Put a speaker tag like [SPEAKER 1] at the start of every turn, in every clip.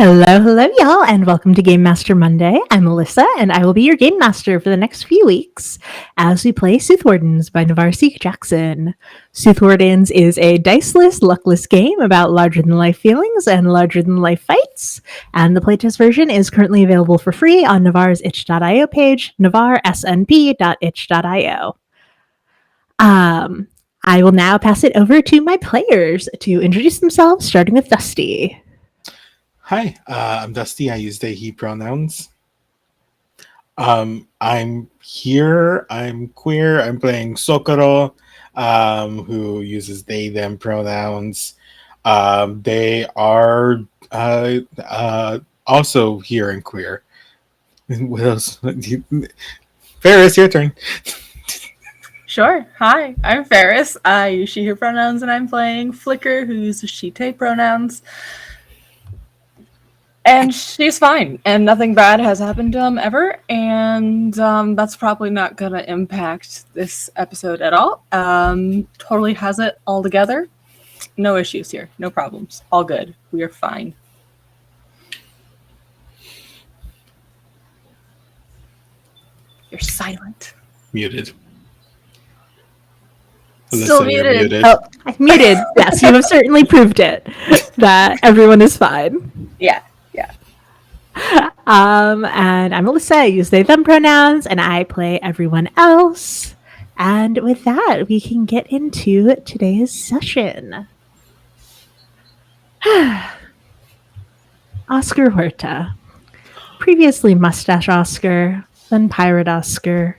[SPEAKER 1] Hello, y'all, and welcome to Game Master Monday. I'm Melissa, and I will be your Game Master for the next few weeks as we play Soothwardens by Navarre C. Jackson. Soothwardens is a diceless, luckless game about larger-than-life feelings and larger-than-life fights, and the playtest version is currently available for free on Navarre's itch.io page, navarresnp.itch.io. I will now pass it over to my players to introduce themselves, starting with Dusty.
[SPEAKER 2] Hi, I'm Dusty. I use they, he pronouns. I'm here. I'm queer. I'm playing Socorro, who uses they, them pronouns. They are also here and queer. What else? Ferris, your turn.
[SPEAKER 3] Sure. Hi, I'm Ferris. I use she, her pronouns, and I'm playing Flicker, who uses she, they pronouns. And she's fine, and nothing bad has happened to him ever, and that's probably not going to impact this episode at all. Totally has it all together. No issues here. No problems. All good. We are fine. You're silent.
[SPEAKER 2] Muted.
[SPEAKER 3] Still muted.
[SPEAKER 1] Oh, I'm muted. Yes, you have certainly proved it, that everyone is fine.
[SPEAKER 3] Yeah.
[SPEAKER 1] And I'm Melissa. I use they, them pronouns, and I play everyone else. And with that, we can get into today's session. Oscar Huerta. Previously Mustache Oscar, then Pirate Oscar.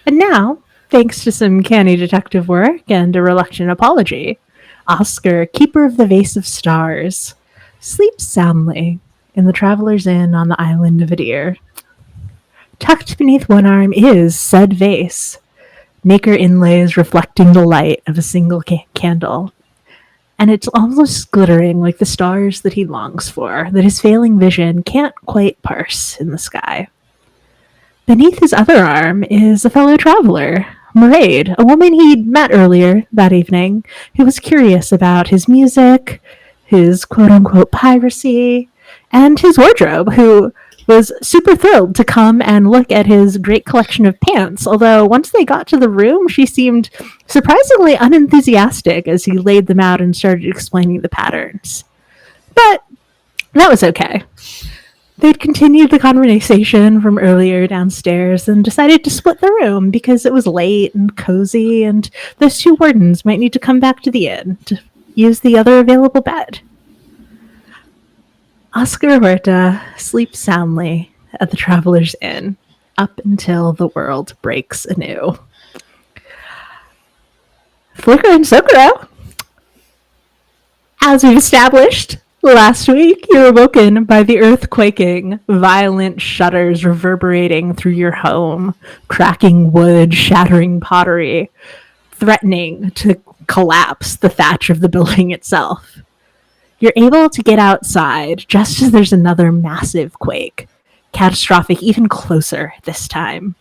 [SPEAKER 1] And now, thanks to some canny detective work and a reluctant apology, Oscar, Keeper of the Vase of Stars, sleeps soundly in the Traveler's Inn on the island of Adir. Tucked beneath one arm is said vase, nacre inlays reflecting the light of a single candle, and it's almost glittering like the stars that he longs for, that his failing vision can't quite parse in the sky. Beneath his other arm is a fellow traveler, Mairead, a woman he'd met earlier that evening, who was curious about his music, his quote-unquote piracy, and his wardrobe, who was super thrilled to come and look at his great collection of pants, although once they got to the room, she seemed surprisingly unenthusiastic as he laid them out and started explaining the patterns. But that was okay. They'd continued the conversation from earlier downstairs and decided to split the room because it was late and cozy, and those two wardens might need to come back to the inn to use the other available bed. Oscar Huerta sleeps soundly at the Traveler's Inn up until the world breaks anew. Flicker and Socorro. As we've established last week, you're awoken by the earth-quaking, violent shudders reverberating through your home, cracking wood, shattering pottery, threatening to collapse the thatch of the building itself. You're able to get outside just as there's another massive quake, catastrophic even closer this time.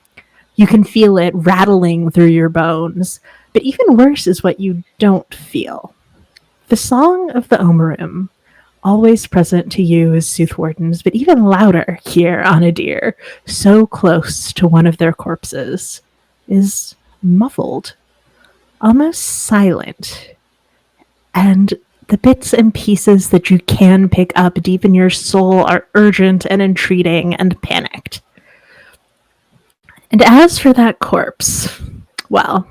[SPEAKER 1] You can feel it rattling through your bones, but even worse is what you don't feel. The song of the Omerim, always present to you as Soothwardens, but even louder here on Adir, so close to one of their corpses, is muffled, almost silent, and the bits and pieces that you can pick up deep in your soul are urgent and entreating and panicked. And as for that corpse, well,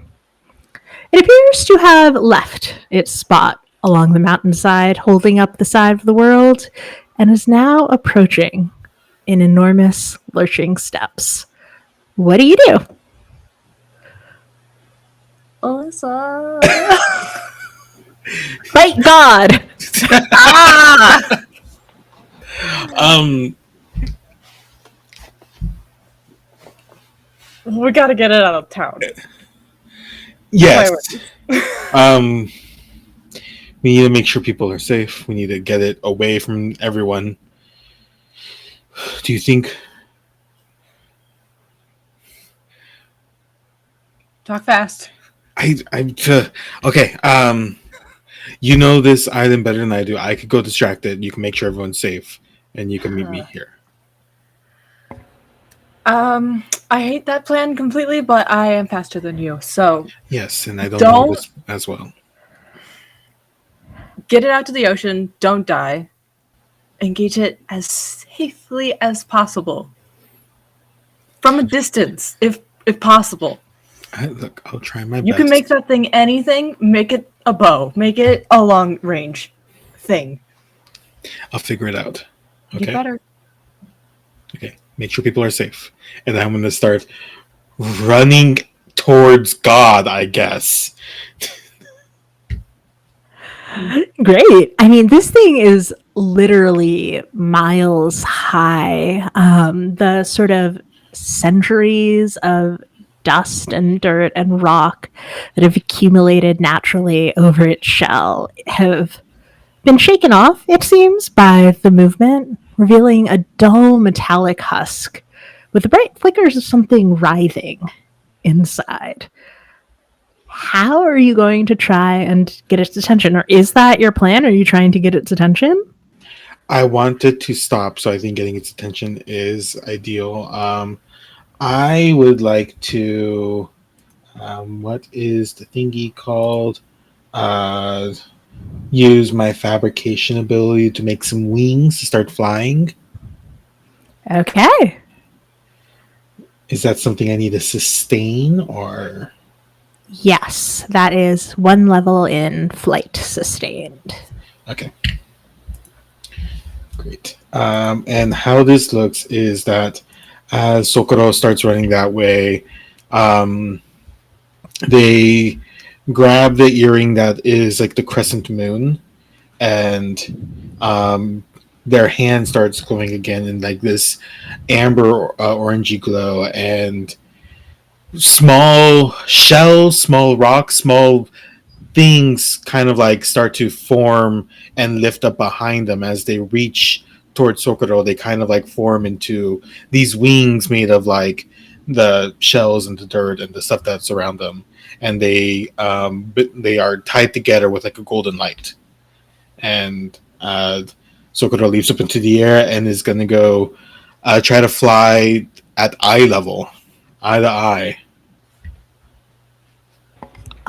[SPEAKER 1] it appears to have left its spot along the mountainside, holding up the side of the world, and is now approaching in enormous, lurching steps. What do you do?
[SPEAKER 3] Alyssa.
[SPEAKER 1] Thank God!
[SPEAKER 3] We gotta get it out of town.
[SPEAKER 2] Yes. We need to make sure people are safe. We need to get it away from everyone. Do you think?
[SPEAKER 3] Talk fast.
[SPEAKER 2] Okay. You know this island better than I do. I could go distracted. You can make sure everyone's safe, and you can meet me here.
[SPEAKER 3] I hate that plan completely, but I am faster than you, so
[SPEAKER 2] Yes, and I don't know this as well.
[SPEAKER 3] Get it out to the ocean. Don't die. Engage it as safely as possible, from a distance, if possible.
[SPEAKER 2] Look, I'll try my best.
[SPEAKER 3] You can make that thing anything. Make it a bow. Make it a long range thing.
[SPEAKER 2] I'll figure it out. Okay.
[SPEAKER 3] Get better.
[SPEAKER 2] Okay. Make sure people are safe, and I'm gonna start running towards God, I guess.
[SPEAKER 1] Great. I mean, this thing is literally miles high. The sort of centuries of dust and dirt and rock that have accumulated naturally over its shell have been shaken off, it seems, by the movement, revealing a dull metallic husk with the bright flickers of something writhing inside. How are you going to try and get its attention? Or is that your plan? Are you trying to get its attention?
[SPEAKER 2] I wanted to stop, so I think getting its attention is ideal. I would like to. What is the thingy called? Use my fabrication ability to make some wings to start flying.
[SPEAKER 1] Okay.
[SPEAKER 2] Is that something I need to sustain, or?
[SPEAKER 1] Yes, that is one level in flight sustained.
[SPEAKER 2] Okay. Great. And how this looks is that as Socorro starts running that way, they grab the earring that is like the crescent moon, and their hand starts glowing again in like this amber orangey glow, and small shells, small rocks, small things kind of like start to form and lift up behind them as they reach towards Socorro. They kind of like form into these wings made of like the shells and the dirt and the stuff that's around them, and they are tied together with like a golden light. And Socorro leaps up into the air and is going to go try to fly at eye level, eye to eye.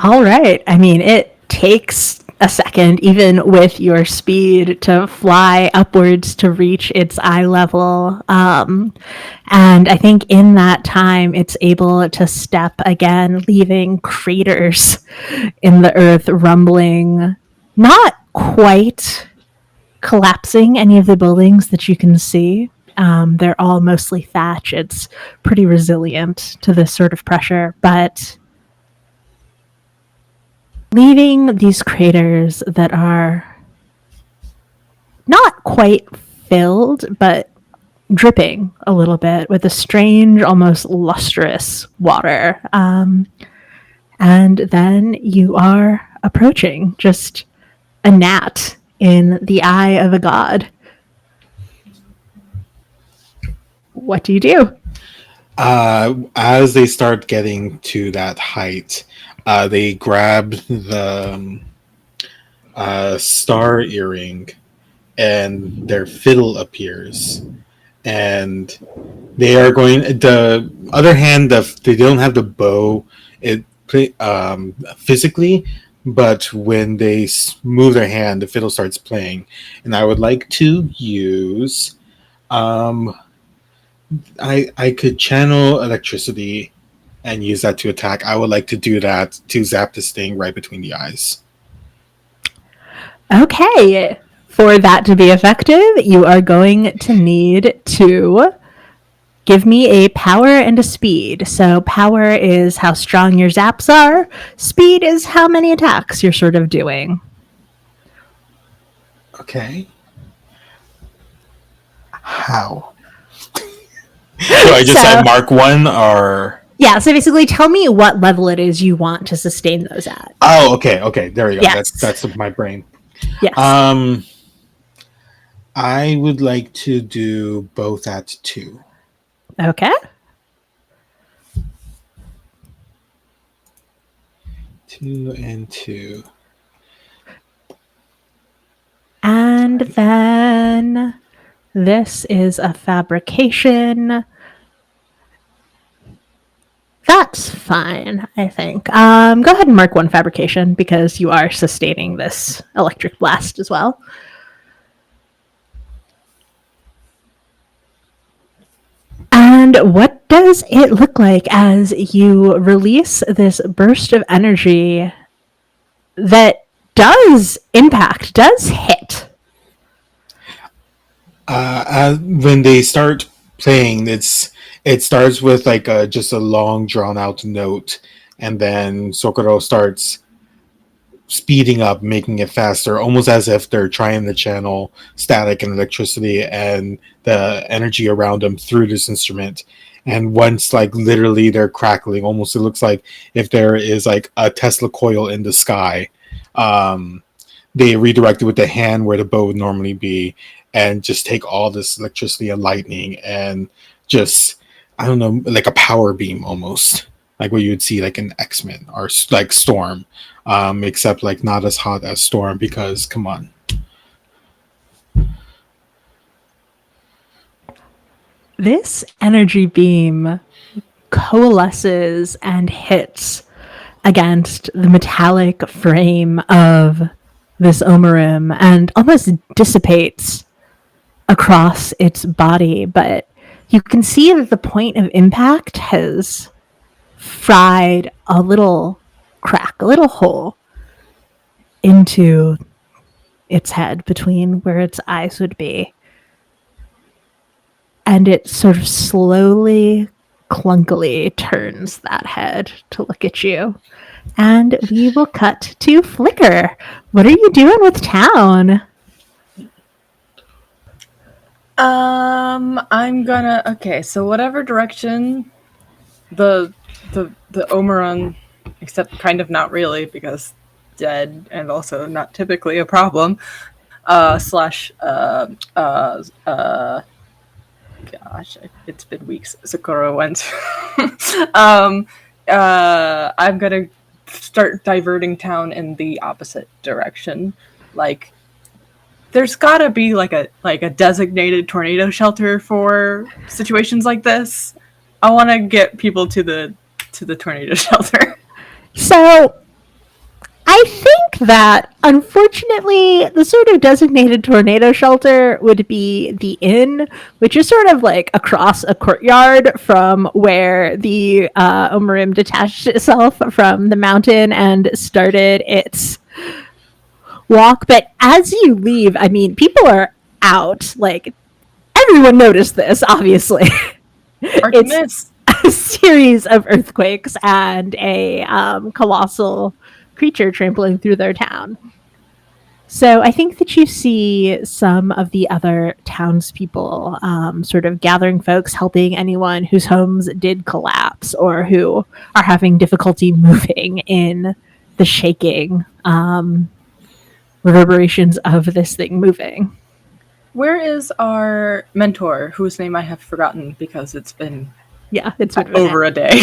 [SPEAKER 1] All right. I mean, it takes a second, even with your speed, to fly upwards to reach its eye level. And I think in that time, it's able to step again, leaving craters in the earth, rumbling, not quite collapsing any of the buildings that you can see. They're all mostly thatch. It's pretty resilient to this sort of pressure, but leaving these craters that are not quite filled, but dripping a little bit with a strange, almost lustrous water. And then you are approaching just a gnat in the eye of a god. What do you do?
[SPEAKER 2] As they start getting to that height, they grab the star earring, and their fiddle appears. And they are going. The other hand, they don't have the bow. Physically, but when they move their hand, the fiddle starts playing. And I would like to use. I could channel electricity and use that to attack. I would like to do that to zap this thing right between the eyes.
[SPEAKER 1] Okay. For that to be effective, you are going to need to give me a power and a speed. So power is how strong your zaps are. Speed is how many attacks you're sort of doing.
[SPEAKER 2] Okay. How? So I just said mark 1, or...
[SPEAKER 1] Yeah, so basically tell me what level it is you want to sustain those at.
[SPEAKER 2] Oh, okay, there we go.
[SPEAKER 1] Yes.
[SPEAKER 2] That's my brain.
[SPEAKER 1] Yes.
[SPEAKER 2] I would like to do both at 2.
[SPEAKER 1] Okay.
[SPEAKER 2] 2 and 2.
[SPEAKER 1] And then This is a fabrication. That's fine, I think. Go ahead and mark one fabrication because you are sustaining this electric blast as well. And what does it look like as you release this burst of energy that does impact, does hit?
[SPEAKER 2] When they start playing, it starts with like just a long drawn out note, and then Socorro starts speeding up, making it faster, almost as if they're trying to channel static and electricity and the energy around them through this instrument. And once, like, literally they're crackling, almost it looks like if there is like a Tesla coil in the sky. They redirect it with the hand where the bow would normally be, and just take all this electricity and lightning and just, I don't know, like a power beam almost, like what you would see like in X-Men or like Storm, except like not as hot as Storm because come on.
[SPEAKER 1] This energy beam coalesces and hits against the metallic frame of this Omerim and almost dissipates across its body, but you can see that the point of impact has fried a little crack, a little hole into its head between where its eyes would be. And it sort of slowly, clunkily turns that head to look at you. And we will cut to Flicker. What are you doing with town?
[SPEAKER 3] I'm gonna so whatever direction the Omeron, except kind of not really because dead and also not typically a problem. Gosh, it's been weeks. Sakura went. I'm gonna start diverting town in the opposite direction. Like, there's gotta be like a designated tornado shelter for situations like this. I want to get people to the tornado shelter.
[SPEAKER 1] So, I think that, unfortunately, the sort of designated tornado shelter would be the inn, which is sort of like across a courtyard from where the Omerim detached itself from the mountain and started its walk. But as you leave, I mean, people are out. Like, everyone noticed this, obviously. It's a series of earthquakes and a colossal creature trampling through their town. So I think that you see some of the other townspeople sort of gathering folks, helping anyone whose homes did collapse or who are having difficulty moving in the shaking reverberations of this thing moving.
[SPEAKER 3] Where is our mentor, whose name I have forgotten because it's been over a day?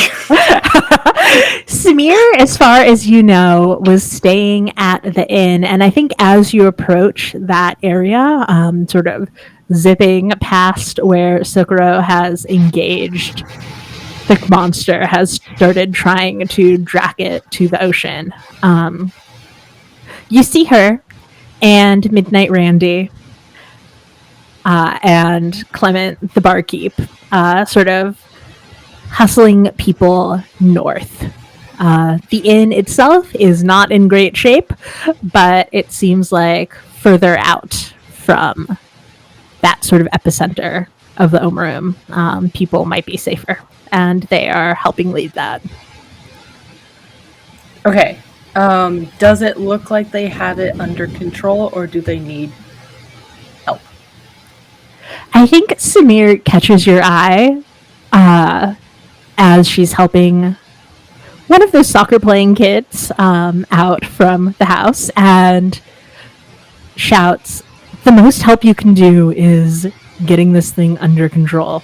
[SPEAKER 1] Samir, as far as you know, was staying at the inn, and I think as you approach that area, sort of zipping past where Socorro has engaged the monster, has started trying to drag it to the ocean. You see her and Midnight Randy and Clement the barkeep sort of hustling people north. The inn itself is not in great shape, but it seems like further out from that sort of epicenter of the Omerim, people might be safer, and they are helping lead that.
[SPEAKER 3] Okay. Does it look like they have it under control, or do they need help?
[SPEAKER 1] I think Samir catches your eye as she's helping one of those soccer playing kids out from the house and shouts, "The most help you can do is getting this thing under control."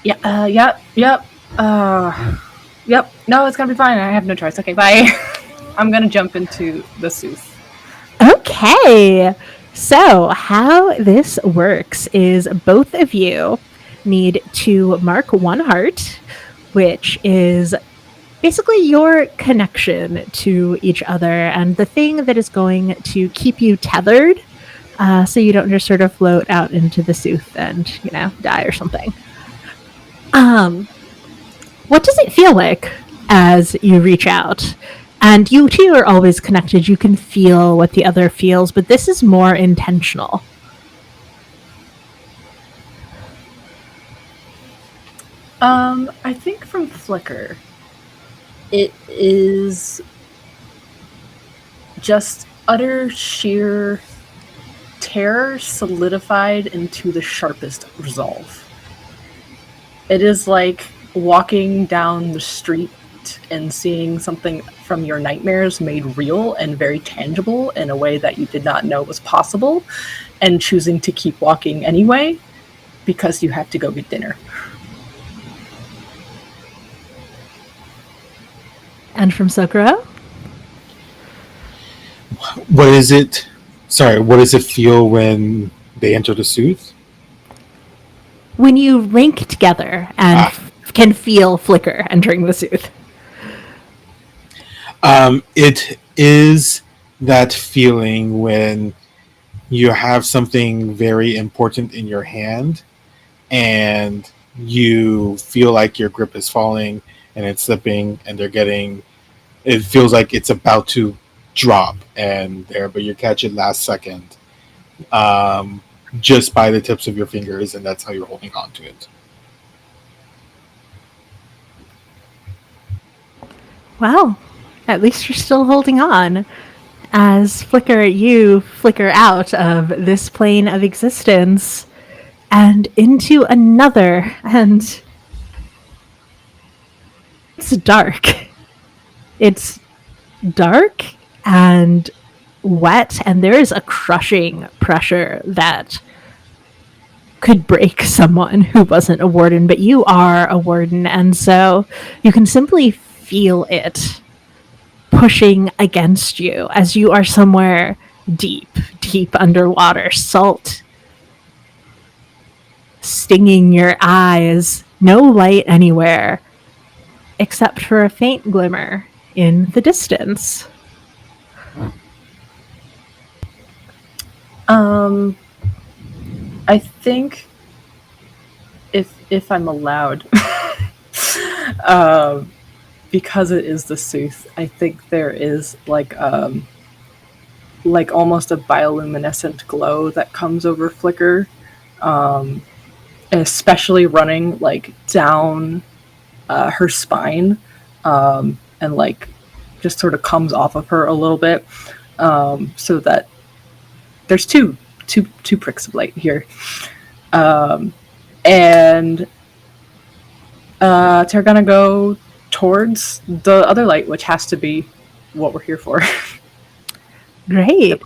[SPEAKER 3] Yep. No, it's gonna be fine. I have no choice. Okay, bye. I'm gonna jump into the Sooth.
[SPEAKER 1] Okay. So, how this works is both of you need to mark one heart, which is basically your connection to each other and the thing that is going to keep you tethered so you don't just sort of float out into the Sooth and, die or something. What does it feel like as you reach out? And you two are always connected. You can feel what the other feels, but this is more intentional.
[SPEAKER 3] I think from Flicker, it is just utter sheer terror solidified into the sharpest resolve. It is like walking down the street and seeing something from your nightmares made real and very tangible in a way that you did not know was possible, and choosing to keep walking anyway because you have to go get dinner.
[SPEAKER 1] And from Sokoro?
[SPEAKER 2] What is it? Sorry, what does it feel when they enter the Sooth?
[SPEAKER 1] When you rank together and can feel Flicker entering the Sooth.
[SPEAKER 2] It is that feeling when you have something very important in your hand and you feel like your grip is falling and it's slipping and it feels like it's about to drop but you catch it last second, just by the tips of your fingers, and that's how you're holding on to it.
[SPEAKER 1] Well, at least you're still holding on. As you flicker out of this plane of existence and into another, and it's dark. It's dark and wet, and there is a crushing pressure that could break someone who wasn't a warden, but you are a warden, and so you can simply feel it pushing against you as you are somewhere deep, deep underwater, salt stinging your eyes, no light anywhere except for a faint glimmer in the distance.
[SPEAKER 3] I think if I'm allowed, because it is the Sooth, I think there is like almost a bioluminescent glow that comes over Flicker, and especially running like down her spine, and like just sort of comes off of her a little bit, so that there's two pricks of light here, and they're gonna go towards the other light, which has to be what we're here for.
[SPEAKER 1] Great.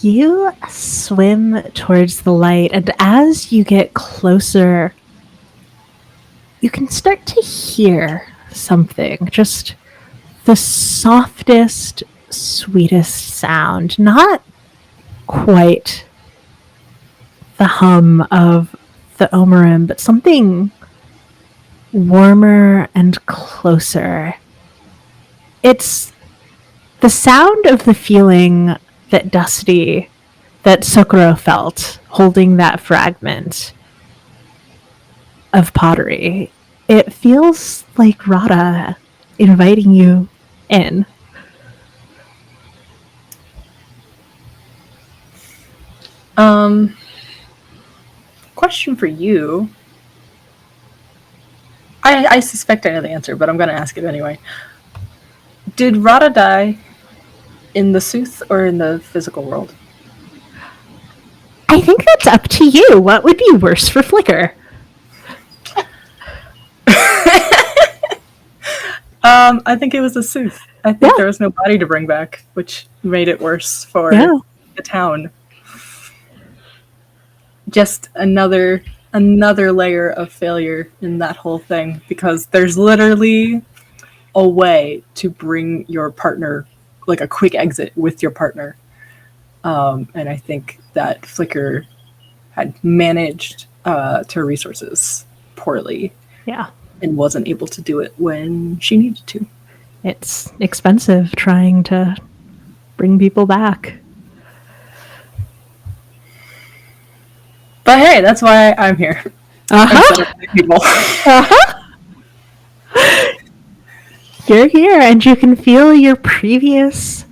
[SPEAKER 1] You swim towards the light, and as you get closer, you can start to hear something, just the softest, sweetest sound, not quite the hum of the Omerim, but something warmer and closer. It's the sound of the feeling that Sokoro felt holding that fragment of pottery. It feels like Rada inviting you in.
[SPEAKER 3] Question for you. I suspect I know the answer, but I'm going to ask it anyway. Did Rada die in the Sooth or in the physical world?
[SPEAKER 1] I think that's up to you. What would be worse for Flicker?
[SPEAKER 3] I think it was the Sooth. I think there was no body to bring back, which made it worse for the town. Just another layer of failure in that whole thing, because there's literally a way to bring your partner, like a quick exit with your partner, And I think that Flicker had managed her resources poorly
[SPEAKER 1] Yeah.
[SPEAKER 3] and wasn't able to do it when she needed to.
[SPEAKER 1] It's expensive trying to bring people back.
[SPEAKER 3] But hey, that's why I'm here. Instead of people.
[SPEAKER 1] You're here, and you can feel your previous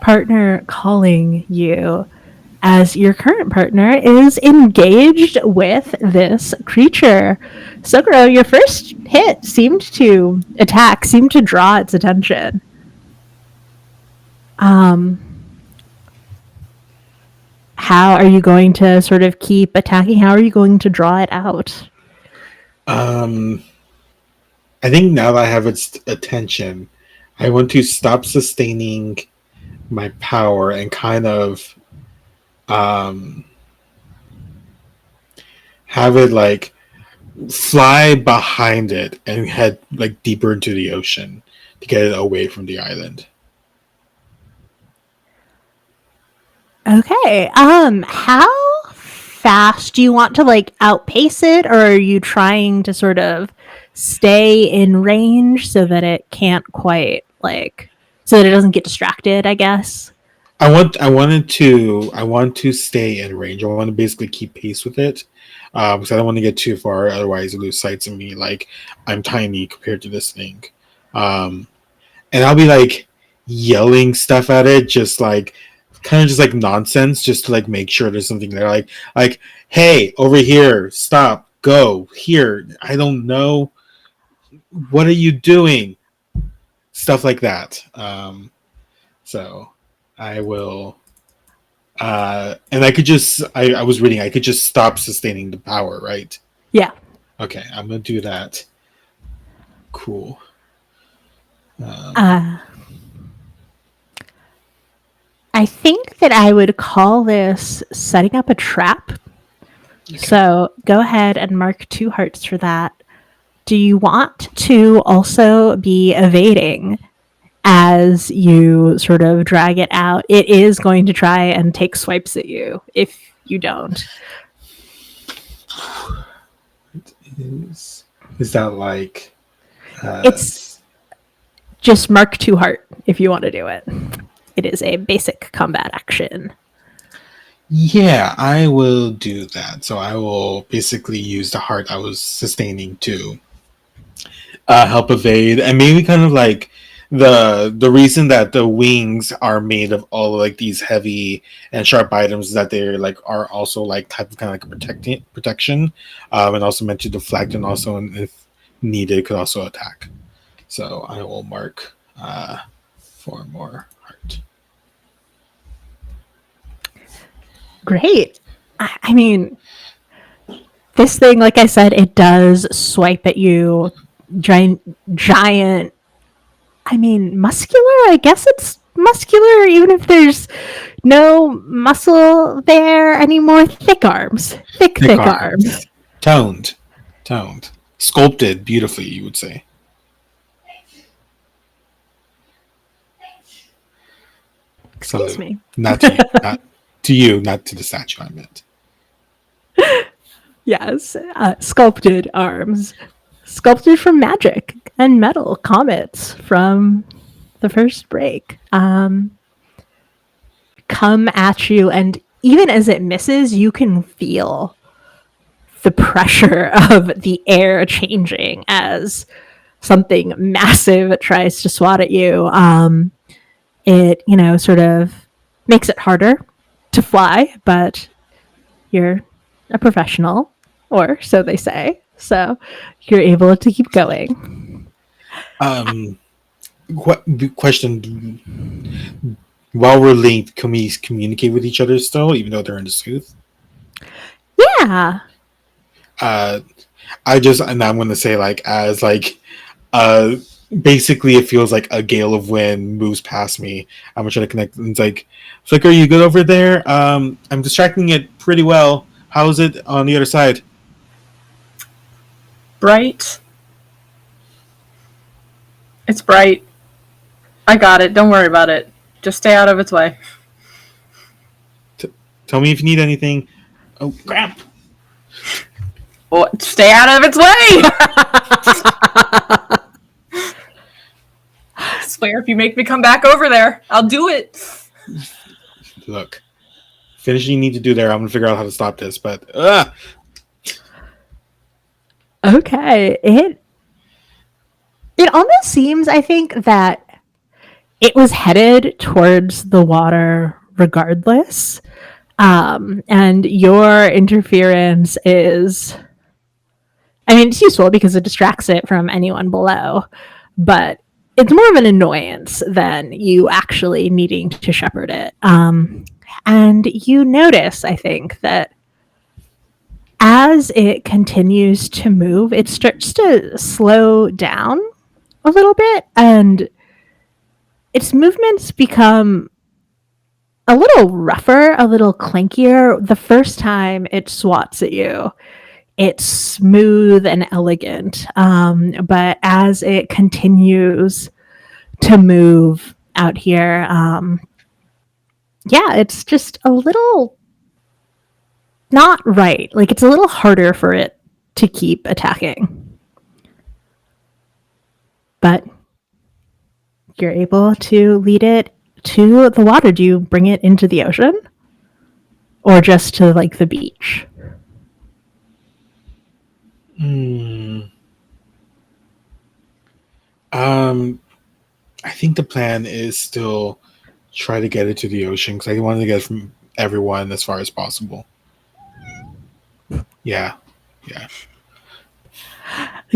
[SPEAKER 1] partner calling you as your current partner is engaged with this creature. Suguro, your first hit seemed to draw its attention. How are you going to sort of keep attacking? How are you going to draw it out?
[SPEAKER 2] I think now that I have its attention, I want to stop sustaining my power and kind of have it like fly behind it and head like deeper into the ocean to get it away from the island.
[SPEAKER 1] Okay. How fast do you want to like outpace it, or are you trying to sort of stay in range so that it can't quite so that it doesn't get distracted, I guess?
[SPEAKER 2] I want to stay in range. I want to basically keep pace with it. Because I don't want to get too far, otherwise it lose sight of me. Like I'm tiny compared to this thing. And I'll be like yelling stuff at it, just like kind of just like nonsense, just to like make sure there's something there. Like, hey, over here, stop, go here. I don't know. What are you doing? Stuff like that. So I will. And I could just. I was reading. I could just stop sustaining the power, right?
[SPEAKER 1] Yeah.
[SPEAKER 2] Okay, I'm gonna do that. Cool.
[SPEAKER 1] I think that I would call this setting up a trap. Okay. So go ahead and mark 2 hearts for that. Do you want to also be evading as you sort of drag it out? It is going to try and take swipes at you if you don't.
[SPEAKER 2] Is that like...
[SPEAKER 1] it's just mark 2 heart if you want to do it. It is a basic combat action.
[SPEAKER 2] Yeah, I will do that. So I will basically use the heart I was sustaining to help evade, and maybe kind of like the reason that the wings are made of all of like these heavy and sharp items is that they're like are also like type of kind of like protection, and also meant to deflect, and also if needed could also attack. So I will mark 4 more heart.
[SPEAKER 1] Great. I mean, this thing, like I said, it does swipe at you. Giant. I mean, muscular? I guess it's muscular, even if there's no muscle there anymore. Thick arms. Thick arms.
[SPEAKER 2] Toned. Sculpted beautifully, you would say.
[SPEAKER 1] Excuse me.
[SPEAKER 2] Not to you, not to you, not to the statue I meant.
[SPEAKER 1] Yes, sculpted arms. Sculpted from magic and metal comets from the first break. Come at you, and even as it misses, you can feel the pressure of the air changing as something massive tries to swat at you. It, sort of makes it harder to fly, but you're a professional, or so they say. So you're able to keep going.
[SPEAKER 2] Question. While we're linked, can we communicate with each other still, even though they're in the Sooth?
[SPEAKER 1] Yeah.
[SPEAKER 2] And I'm going to say basically it feels like a gale of wind moves past me. I'm going to try to connect. And it's like, Flicker, you good over there? I'm distracting it pretty well. How is it on the other side?
[SPEAKER 3] Bright. It's bright. I got it. Don't worry about it. Just stay out of its way.
[SPEAKER 2] Tell me if you need anything. Oh, crap!
[SPEAKER 3] Well, stay out of its way! I swear, if you make me come back over there, I'll do it.
[SPEAKER 2] Look, finish what you need to do there. I'm gonna figure out how to stop this. But
[SPEAKER 1] Okay, it almost seems, I think, that it was headed towards the water regardless. And your interference is, I mean, it's useful because it distracts it from anyone below, but it's more of an annoyance than you actually needing to shepherd it. And you notice, I think, that as it continues to move, it starts to slow down a little bit, and its movements become a little rougher, a little clankier. The first time it swats at you, it's smooth and elegant. But as it continues to move out here, yeah, it's just a little not right. Like, it's a little harder for it to keep attacking. But you're able to lead it to the water. Do you bring it into the ocean? Or just to, like, the beach?
[SPEAKER 2] I think the plan is still try to get it to the ocean because I wanted to get it from everyone as far as possible. Yeah.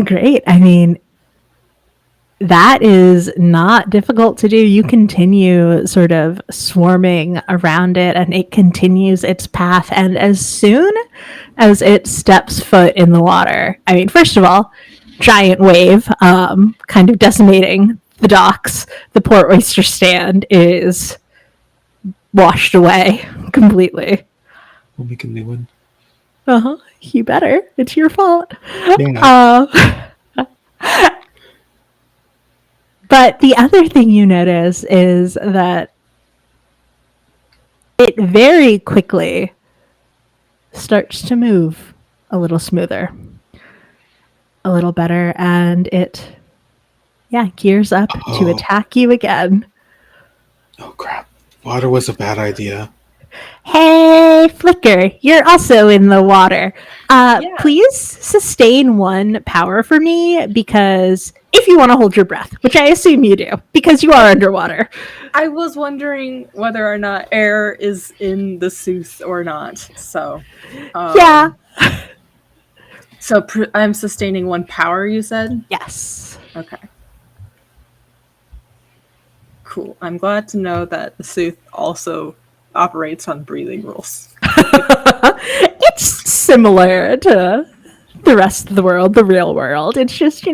[SPEAKER 1] Great. I mean, that is not difficult to do. You continue sort of swarming around it, and it continues its path. And as soon as it steps foot in the water, I mean, first of all, giant wave, kind of decimating the docks. The port oyster stand is washed away completely.
[SPEAKER 2] We'll make a new one.
[SPEAKER 1] You better. It's your fault.
[SPEAKER 2] Yeah.
[SPEAKER 1] But the other thing you notice is that it very quickly starts to move a little smoother, a little better, and it, gears up to attack you again.
[SPEAKER 2] Oh, crap. Water was a bad idea.
[SPEAKER 1] Hey, Flicker, you're also in the water. Please sustain 1 power for me, because if you want to hold your breath, which I assume you do, because you are underwater.
[SPEAKER 3] I was wondering whether or not air is in the Sooth or not. So,
[SPEAKER 1] Yeah.
[SPEAKER 3] So I'm sustaining 1 power, you said?
[SPEAKER 1] Yes.
[SPEAKER 3] Okay. Cool. I'm glad to know that the Sooth also operates on breathing rules.
[SPEAKER 1] It's similar to the rest of the world, the real world. It's just,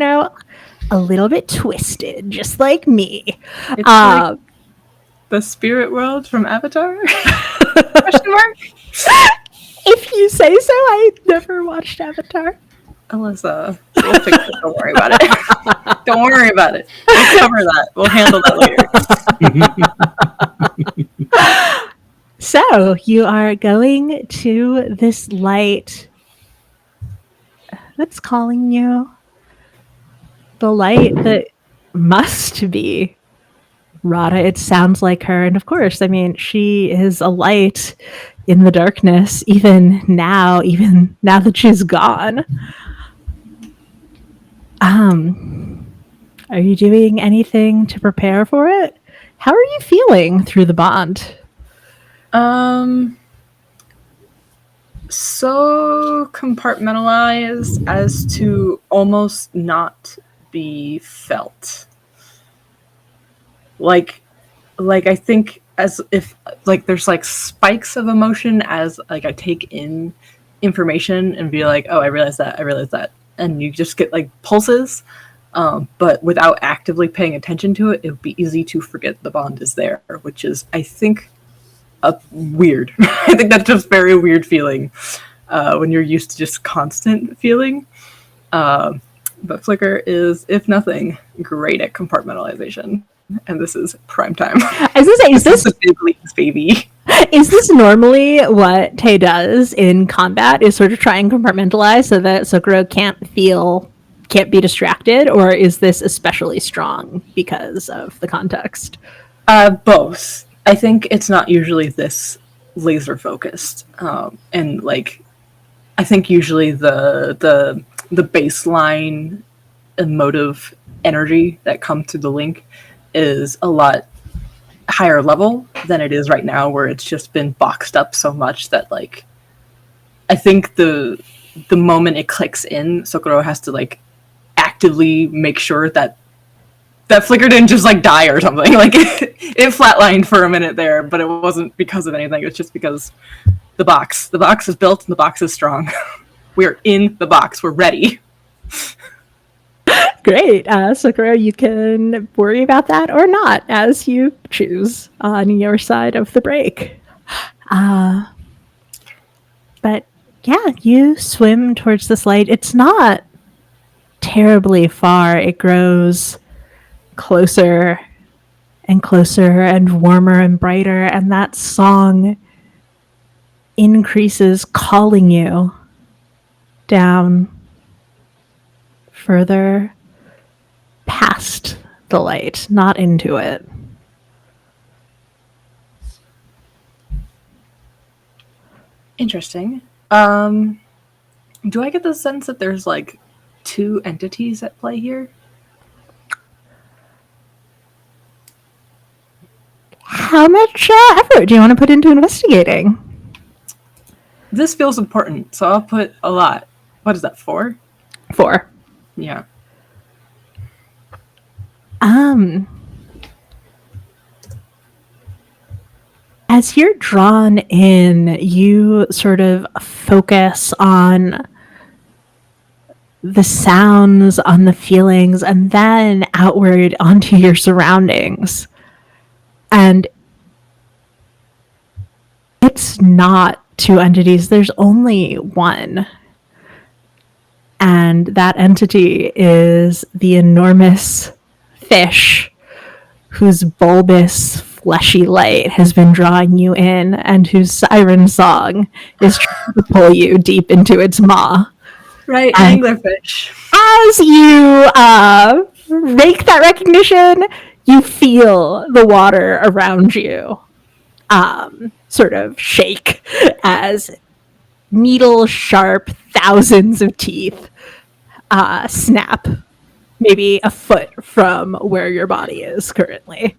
[SPEAKER 1] a little bit twisted, just like me.
[SPEAKER 3] It's like the spirit world from Avatar? Question mark?
[SPEAKER 1] If you say so. I never watched Avatar.
[SPEAKER 3] Alyssa, we'll fix it. Don't worry about it. Don't worry about it. We'll cover that. We'll handle that later.
[SPEAKER 1] So you are going to this light that's calling you. The light that must be Rada. It sounds like her. And of course, I mean, she is a light in the darkness, even now that she's gone. Are you doing anything to prepare for it? How are you feeling through the bond?
[SPEAKER 3] So compartmentalized as to almost not be felt. Like I think as if like there's like spikes of emotion as like I take in information and be like, oh, I realize that, and you just get like pulses. But without actively paying attention to it, it would be easy to forget the bond is there, which is, I think, weird. I think that's just very weird feeling when you're used to just constant feeling. But Flicker is, if nothing, great at compartmentalization. And this is prime time.
[SPEAKER 1] I was going to say, is this
[SPEAKER 3] the big leagues, baby?
[SPEAKER 1] Is this normally what Tay does in combat? Is sort of try and compartmentalize so that Sokoro can't be distracted, or is this especially strong because of the context?
[SPEAKER 3] Both. I think it's not usually this laser focused, and like I think usually the baseline emotive energy that comes through the link is a lot higher level than it is right now, where it's just been boxed up so much that like I think the moment it clicks in, Sokoro has to like actively make sure that flicker didn't just like die or something. Like it flatlined for a minute there, but it wasn't because of anything. It's just because the box is built and the box is strong. We're in the box. We're ready.
[SPEAKER 1] Great. Sakura, you can worry about that or not as you choose on your side of the break. But yeah, you swim towards this light. It's not terribly far. It grows closer and closer and warmer and brighter, and that song increases, calling you down further past the light, not into it.
[SPEAKER 3] Interesting. Do I get the sense that there's like two entities at play here?
[SPEAKER 1] How much effort do you want to put into investigating?
[SPEAKER 3] This feels important, so I'll put a lot. What is that, 4?
[SPEAKER 1] 4.
[SPEAKER 3] Yeah.
[SPEAKER 1] As you're drawn in, you sort of focus on the sounds, on the feelings, and then outward onto your surroundings. And it's not two entities, there's only one. And that entity is the enormous fish whose bulbous, fleshy light has been drawing you in and whose siren song is trying to pull you deep into its maw.
[SPEAKER 3] Right, anglerfish.
[SPEAKER 1] As you make that recognition, you feel the water around you sort of shake as needle-sharp thousands of teeth snap maybe a foot from where your body is currently.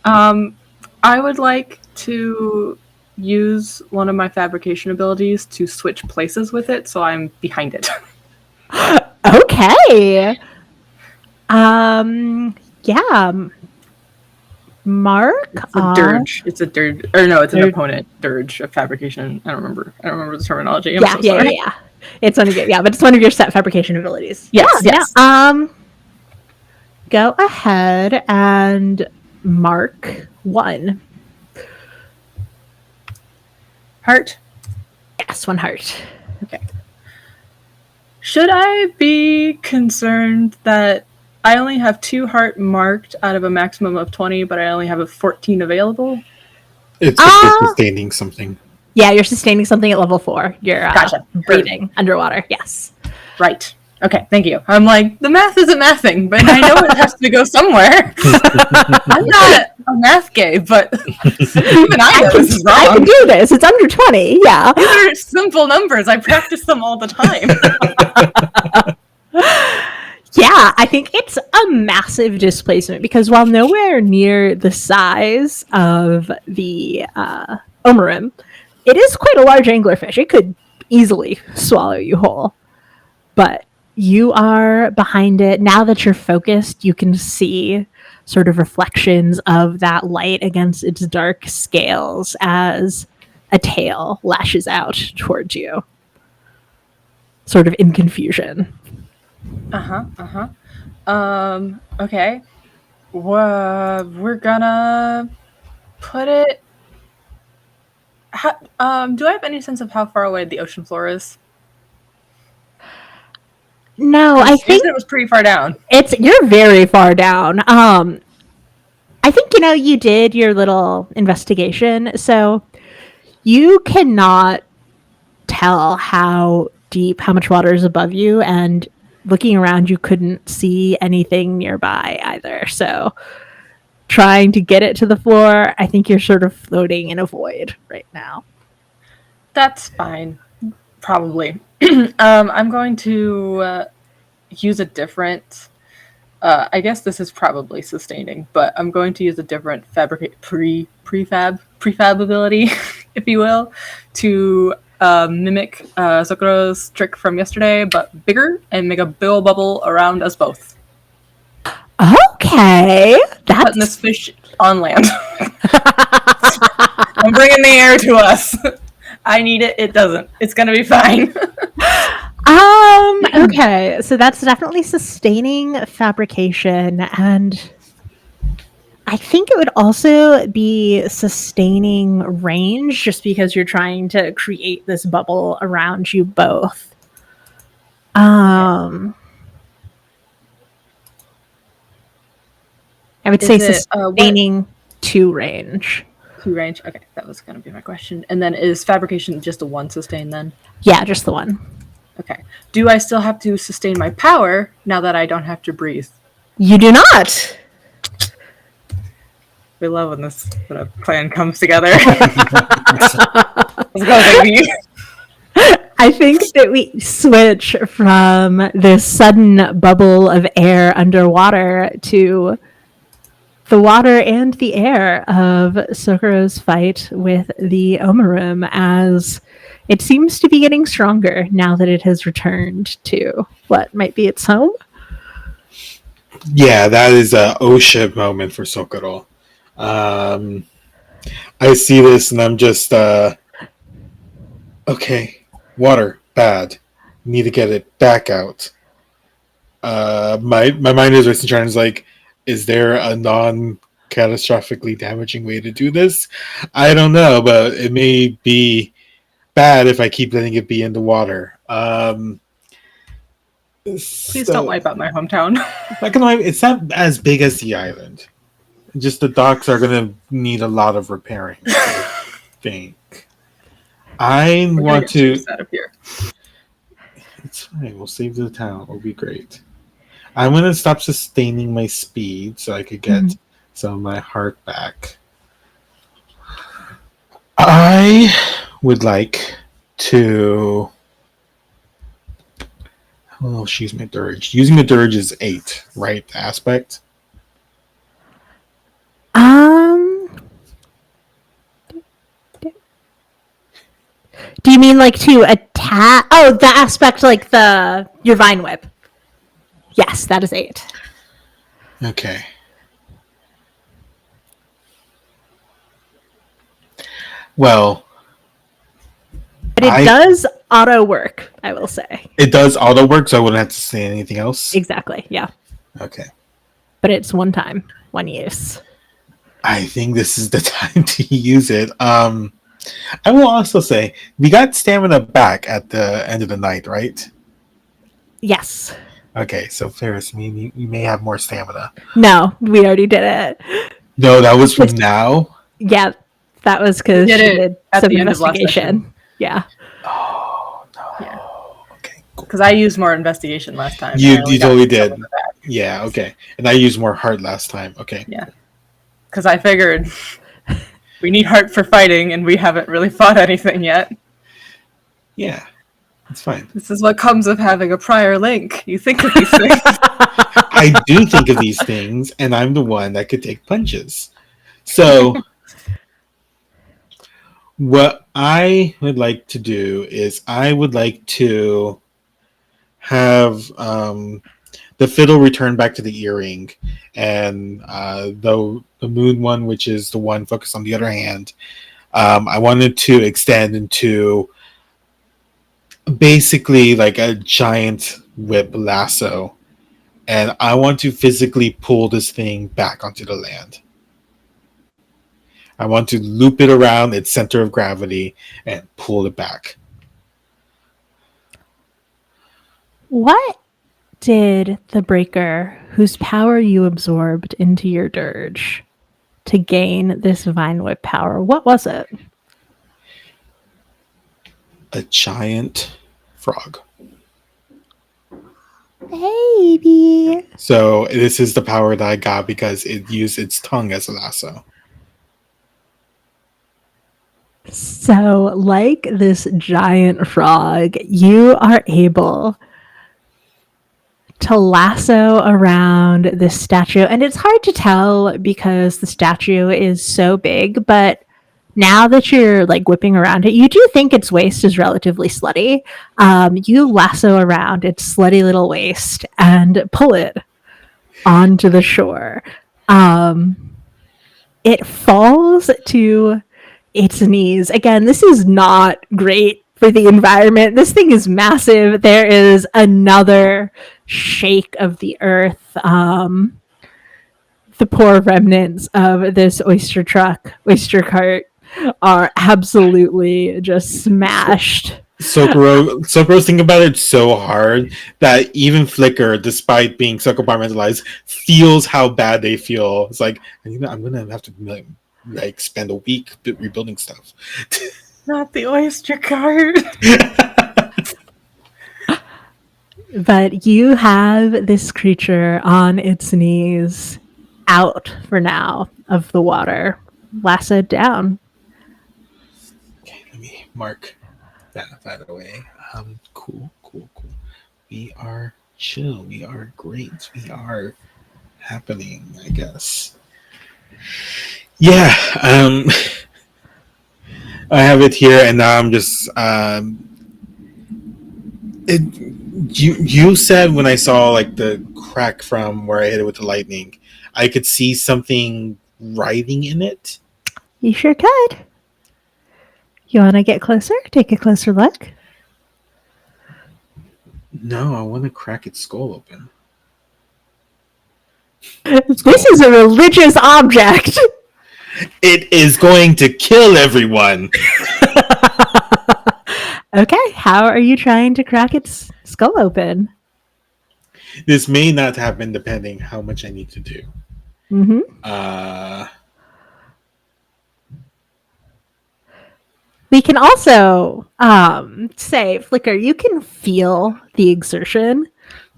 [SPEAKER 3] I would like to use one of my fabrication abilities to switch places with it, so I'm behind it.
[SPEAKER 1] Okay. Yeah. Mark?
[SPEAKER 3] It's a dirge. It's a dirge. Or no, it's an opponent dirge of fabrication. I don't remember the terminology. I'm so sorry.
[SPEAKER 1] Yeah. It's one of your, but it's one of your set fabrication abilities.
[SPEAKER 3] Yes.
[SPEAKER 1] Yeah. Go ahead and mark 1.
[SPEAKER 3] Heart?
[SPEAKER 1] Yes, 1 heart.
[SPEAKER 3] Okay. Should I be concerned that I only have 2 heart marked out of a maximum of 20, but I only have a 14 available?
[SPEAKER 2] It's just you're sustaining something.
[SPEAKER 1] Yeah, you're sustaining something at level 4. You're
[SPEAKER 3] Gotcha.
[SPEAKER 1] breathing underwater. Yes.
[SPEAKER 3] Right. Okay, thank you. I'm like, the math isn't mathing, but I know it has to go somewhere. I'm not a math gay, but even I know this is wrong.
[SPEAKER 1] I can do this. It's under 20, yeah.
[SPEAKER 3] These are simple numbers. I practice them all the time.
[SPEAKER 1] Yeah, I think it's a massive displacement because while nowhere near the size of the Omarim, it is quite a large anglerfish. It could easily swallow you whole. But you are behind it. Now that you're focused, you can see sort of reflections of that light against its dark scales as a tail lashes out towards you. Sort of in confusion.
[SPEAKER 3] Okay. We're gonna put it... do I have any sense of how far away the ocean floor is?
[SPEAKER 1] No, I think
[SPEAKER 3] it was pretty far down.
[SPEAKER 1] you're very far down. I think, you did your little investigation. So you cannot tell how much water is above you. And looking around, you couldn't see anything nearby either. So trying to get it to the floor, I think you're sort of floating in a void right now.
[SPEAKER 3] That's fine. Probably. I'm going to use a different. I guess this is probably sustaining, but I'm going to use a different prefab ability, if you will, to mimic Sokuro's trick from yesterday, but bigger, and make a big ol' bubble around us both.
[SPEAKER 1] Okay,
[SPEAKER 3] Putting this fish on land. I'm bringing the air to us. I need it. It doesn't. It's gonna be fine.
[SPEAKER 1] Okay, so that's definitely sustaining fabrication, and I think it would also be sustaining range, just because you're trying to create this bubble around you both. I would say sustaining 2 range.
[SPEAKER 3] 2 range. Okay, that was gonna be my question. And then is fabrication just a 1 sustain then?
[SPEAKER 1] Yeah, just the 1.
[SPEAKER 3] Okay. Do I still have to sustain my power now that I don't have to breathe?
[SPEAKER 1] You do not.
[SPEAKER 3] We love when a plan comes together. Let's go, baby.
[SPEAKER 1] I think that we switch from this sudden bubble of air underwater to the water and the air of Sokuro's fight with the Omarum, as it seems to be getting stronger now that it has returned to what might be its home.
[SPEAKER 2] Yeah, that is a OSHA moment for Sokuro. I see this and I'm just okay. Water bad. Need to get it back out. My mind is racing. Trying like, is there a non-catastrophically damaging way to do this? I don't know, but it may be bad if I keep letting it be in the water.
[SPEAKER 3] Please don't wipe out my hometown.
[SPEAKER 2] It's not as big as the island. Just the docks are going to need a lot of repairing, I think. I want to...
[SPEAKER 3] out of here.
[SPEAKER 2] It's fine. We'll save the town. It'll be great. I'm going to stop sustaining my speed so I could get some of my heart back. I would like to... Oh, use my dirge. Using the dirge is 8, right? Aspect?
[SPEAKER 1] Do you mean like to attack? Oh, the aspect like your vine whip. Yes, that is 8.
[SPEAKER 2] Okay. Well,
[SPEAKER 1] but it does auto work, I will say.
[SPEAKER 2] It does auto work, so I wouldn't have to say anything else?
[SPEAKER 1] Exactly, yeah.
[SPEAKER 2] Okay.
[SPEAKER 1] But it's one time, one use.
[SPEAKER 2] I think this is the time to use it. I will also say, we got stamina back at the end of the night, right?
[SPEAKER 1] Yes.
[SPEAKER 2] Okay, so Ferris, you may have more stamina.
[SPEAKER 1] No, we already did it.
[SPEAKER 2] No, that was from now?
[SPEAKER 1] Yeah, that was because she did some investigation. Yeah.
[SPEAKER 2] Oh, no.
[SPEAKER 3] Yeah.
[SPEAKER 2] Okay, cool.
[SPEAKER 3] Because I used more investigation last time.
[SPEAKER 2] You totally did. Yeah, okay. And I used more heart last time. Okay.
[SPEAKER 3] Yeah. Because I figured we need heart for fighting, and we haven't really fought anything yet.
[SPEAKER 2] Yeah, it's fine.
[SPEAKER 3] This is what comes of having a prior link. You think of these things.
[SPEAKER 2] I do think of these things, and I'm the one that could take punches. So, what I would like to do is I would like to have the fiddle return back to the earring, and the moon one, which is the one focused on the other hand, I wanted to extend into basically like a giant whip lasso, and I want to physically pull this thing back onto the land. I want to loop it around its center of gravity and pull it back.
[SPEAKER 1] What did the breaker, whose power you absorbed into your dirge, to gain this vine whip power. What was it?
[SPEAKER 2] A giant frog.
[SPEAKER 1] Baby.
[SPEAKER 2] So this is the power that I got because it used its tongue as a lasso.
[SPEAKER 1] So, like this giant frog, you are able to lasso around this statue. And it's hard to tell because the statue is so big, but now that you're like whipping around it, you do think its waist is relatively slutty. You lasso around its slutty little waist and pull it onto the shore. It falls to its knees. Again, this is not great for the environment. This thing is massive. There is another shake of the earth. The poor remnants of this oyster cart are absolutely just smashed.
[SPEAKER 2] Sokoro's thinking about it so hard that even Flicker, despite being so compartmentalized, feels how bad they feel. It's like, I'm gonna have to like spend a week rebuilding stuff.
[SPEAKER 3] Not the oyster cart.
[SPEAKER 1] But you have this creature on its knees, out for now of the water, lassoed down.
[SPEAKER 2] Okay, let me mark that away. Cool. We are chill. We are great. We are happening, I guess. Yeah. I have it here, and now I'm just. You said when I saw like the crack from where I hit it with the lightning, I could see something writhing in it.
[SPEAKER 1] You sure could. You want to get closer? Take a closer look.
[SPEAKER 2] No, I want to crack its skull open.
[SPEAKER 1] This is a religious object.
[SPEAKER 2] It is going to kill everyone.
[SPEAKER 1] Okay, how are you trying to crack its skull open?
[SPEAKER 2] This may not happen depending how much I need to do.
[SPEAKER 1] Mm-hmm. We can also say, Flicker, you can feel the exertion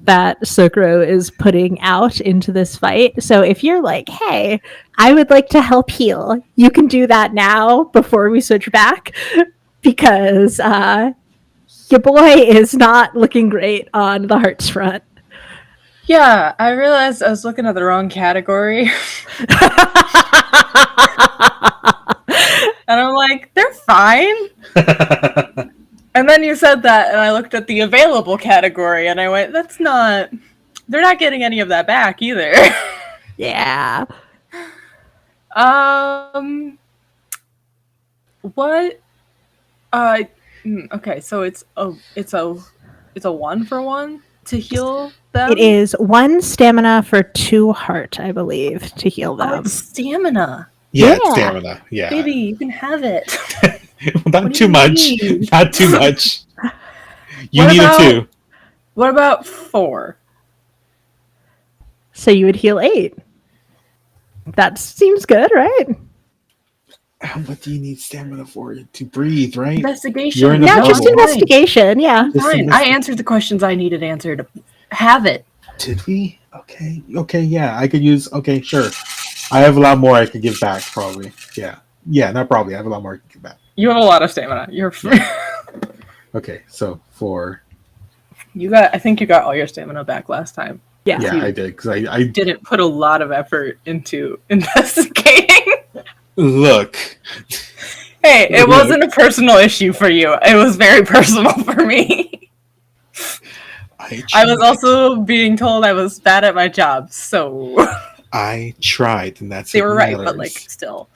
[SPEAKER 1] that Sokoro is putting out into this fight. So if you're like, hey, I would like to help heal, you can do that now before we switch back, because your boy is not looking great on the hearts front.
[SPEAKER 3] Yeah, I realized I was looking at the wrong category. And I'm like, they're fine. And then you said that, and I looked at the available category, and I went, they're not getting any of that back either.
[SPEAKER 1] Yeah.
[SPEAKER 3] What? Okay, so it's a 1-for-1 to heal them?
[SPEAKER 1] It is 1 stamina for 2 heart, I believe, to heal them.
[SPEAKER 3] Oh, it's stamina.
[SPEAKER 2] Yeah, it's stamina. Yeah.
[SPEAKER 3] Baby, you can have it.
[SPEAKER 2] Not too much.
[SPEAKER 3] Mean?
[SPEAKER 2] Not too much. You need it too.
[SPEAKER 3] What about 4?
[SPEAKER 1] So you would heal 8. That seems good, right?
[SPEAKER 2] What do you need stamina for? To breathe, right?
[SPEAKER 3] Investigation.
[SPEAKER 2] You're in
[SPEAKER 1] Yeah,
[SPEAKER 2] a
[SPEAKER 1] just
[SPEAKER 2] bubble.
[SPEAKER 1] investigation, yeah.
[SPEAKER 3] Fine. I answered the questions I needed answered. Have it.
[SPEAKER 2] Did we? Okay, yeah. I could use. Okay, sure. I have a lot more I could give back, probably. Yeah, not probably. I have a lot more I could give back.
[SPEAKER 3] You have a lot of stamina. You're
[SPEAKER 2] Okay, so 4.
[SPEAKER 3] I think you got all your stamina back last time.
[SPEAKER 1] Yeah.
[SPEAKER 2] Yeah, I did because I
[SPEAKER 3] Didn't put a lot of effort into investigating.
[SPEAKER 2] Look.
[SPEAKER 3] Hey, it wasn't a personal issue for you. It was very personal for me. I was also being told I was bad at my job, so
[SPEAKER 2] I tried, and that's
[SPEAKER 3] they were right, but like still.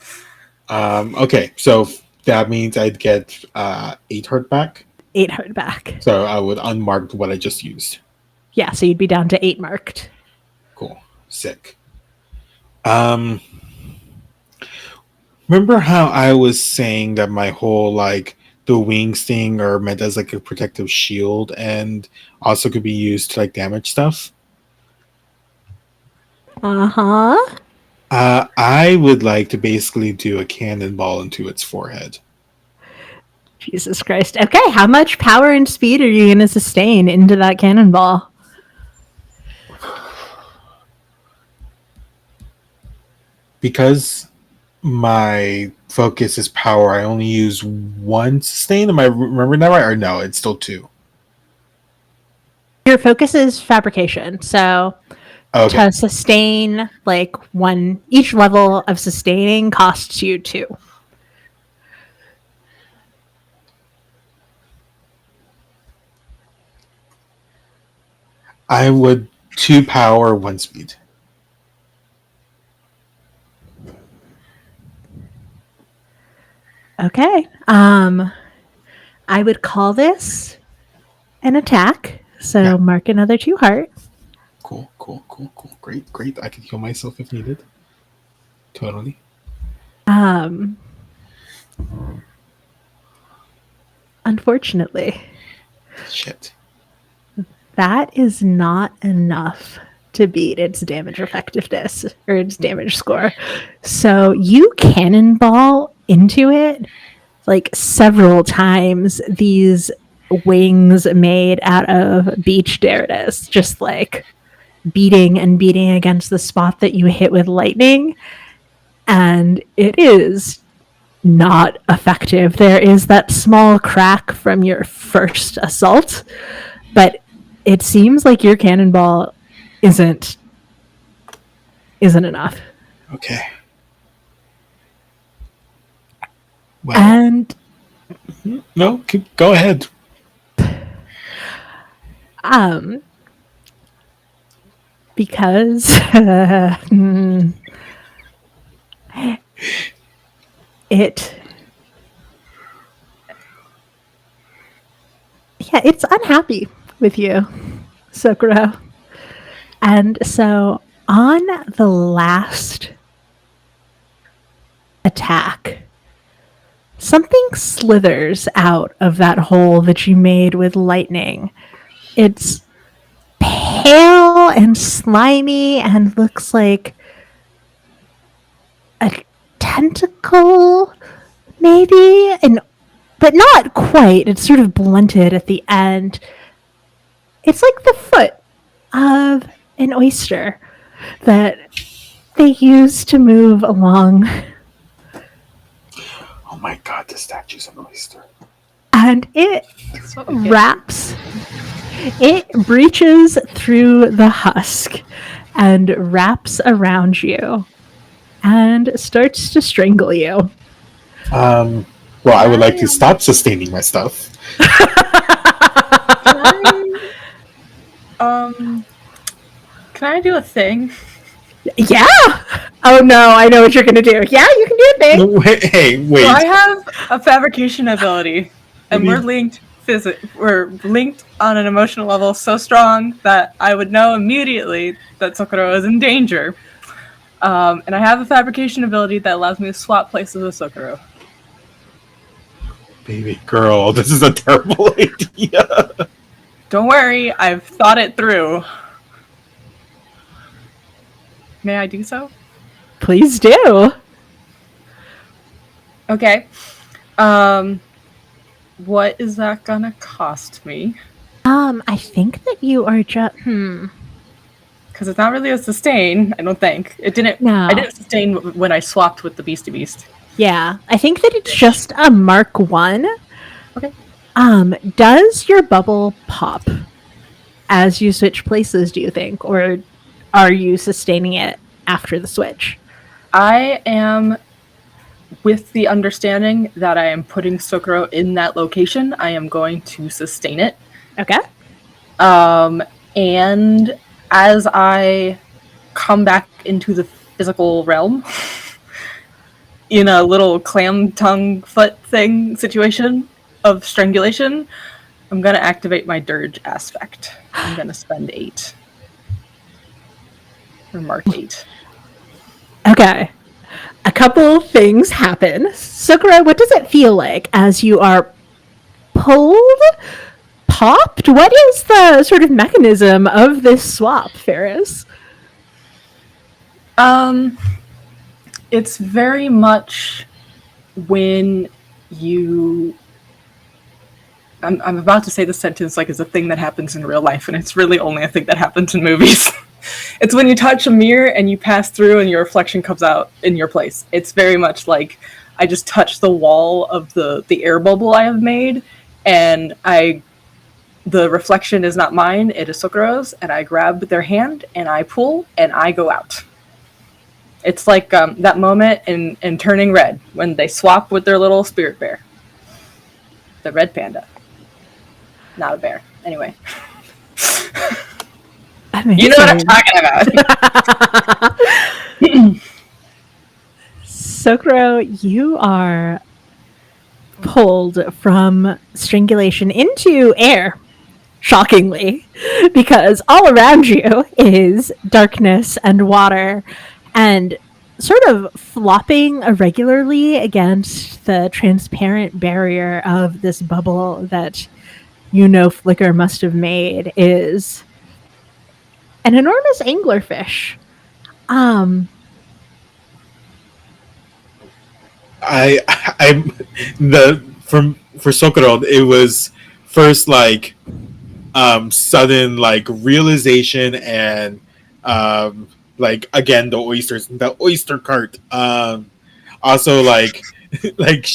[SPEAKER 2] Okay, so that means I'd get 8 heart back.
[SPEAKER 1] 8 heart back.
[SPEAKER 2] So I would unmark what I just used.
[SPEAKER 1] Yeah, so you'd be down to 8 marked.
[SPEAKER 2] Cool. Sick. Remember how I was saying that my whole like the wings thing are meant as like a protective shield and also could be used to like damage stuff?
[SPEAKER 1] Uh-huh.
[SPEAKER 2] I would like to basically do a cannonball into its forehead.
[SPEAKER 1] Jesus Christ. Okay, how much power and speed are you going to sustain into that cannonball?
[SPEAKER 2] Because my focus is power, I only use one sustain. Am I remembering that right? Or no, it's still two.
[SPEAKER 1] Your focus is fabrication. So
[SPEAKER 2] Okay.
[SPEAKER 1] to sustain like one, each level of sustaining costs you 2.
[SPEAKER 2] I would 2 power, 1 speed.
[SPEAKER 1] Okay. I would call this an attack. So
[SPEAKER 2] Yeah.
[SPEAKER 1] mark another 2 heart.
[SPEAKER 2] Cool. Great. I can heal myself if needed. Totally.
[SPEAKER 1] Unfortunately,
[SPEAKER 2] Shit.
[SPEAKER 1] that is not enough to beat its damage effectiveness or its damage score. So you cannonball into it like several times. These wings made out of beach derridas, just like beating and beating against the spot that you hit with lightning. And it is not effective. There is that small crack from your first assault, but it seems like your cannonball isn't enough.
[SPEAKER 2] Okay. Well,
[SPEAKER 1] And
[SPEAKER 2] no, go ahead.
[SPEAKER 1] Because it's unhappy with you, Sokoro. And so on the last attack, something slithers out of that hole that you made with lightning. It's pale and slimy and looks like a tentacle, maybe, but not quite. It's sort of blunted at the end. It's like the foot of an oyster that they use to move along.
[SPEAKER 2] Oh my god, the statue's an oyster.
[SPEAKER 1] And it breaches through the husk and wraps around you and starts to strangle you.
[SPEAKER 2] Well, I would like to stop sustaining my stuff.
[SPEAKER 3] Can I do a thing?
[SPEAKER 1] Yeah. Oh no, I know what you're gonna do. Yeah, you can do a thing.
[SPEAKER 2] No, hey, wait.
[SPEAKER 3] So I have a fabrication ability, and we're linked on an emotional level so strong that I would know immediately that Sokoro is in danger. And I have a fabrication ability that allows me to swap places with Sokoro.
[SPEAKER 2] Baby girl, this is a terrible idea.
[SPEAKER 3] Don't worry, I've thought it through. May I do so?
[SPEAKER 1] Please do.
[SPEAKER 3] Okay. What is that gonna cost me?
[SPEAKER 1] I think that you are just
[SPEAKER 3] Because it's not really a sustain, I don't think. It didn't.
[SPEAKER 1] No.
[SPEAKER 3] I didn't sustain when I swapped with the Beastie Beast.
[SPEAKER 1] Yeah, I think that it's just a Mark 1.
[SPEAKER 3] Okay.
[SPEAKER 1] Does your bubble pop as you switch places, do you think? Or are you sustaining it after the switch?
[SPEAKER 3] I am with the understanding that I am putting Sokoro in that location. I am going to sustain it.
[SPEAKER 1] Okay.
[SPEAKER 3] And as I come back into the physical realm in a little clam tongue foot thing situation of strangulation, I'm going to activate my dirge aspect. I'm going to spend 8. Or mark 8.
[SPEAKER 1] Okay. A couple things happen. Sokoro, what does it feel like as you are pulled? Popped? What is the sort of mechanism of this swap, Ferris?
[SPEAKER 3] It's very much when you. I'm about to say the sentence like it's a thing that happens in real life, and it's really only a thing that happens in movies. It's when you touch a mirror and you pass through and your reflection comes out in your place. It's very much like I just touched the wall of the air bubble I have made, and the reflection is not mine, it is Sokuro's, and I grab their hand and I pull and I go out. It's like that moment in Turning Red when they swap with their little spirit bear. The red panda. Not a bear. Anyway.
[SPEAKER 1] Amazing.
[SPEAKER 3] You know what I'm talking about.
[SPEAKER 1] Sokuro, you are pulled from strangulation into air, shockingly, because all around you is darkness and water, and sort of flopping irregularly against the transparent barrier of this bubble that Flicker must have made is an enormous anglerfish.
[SPEAKER 2] For Sokoro, it was first like sudden like realization and like again the oyster cart. Also like like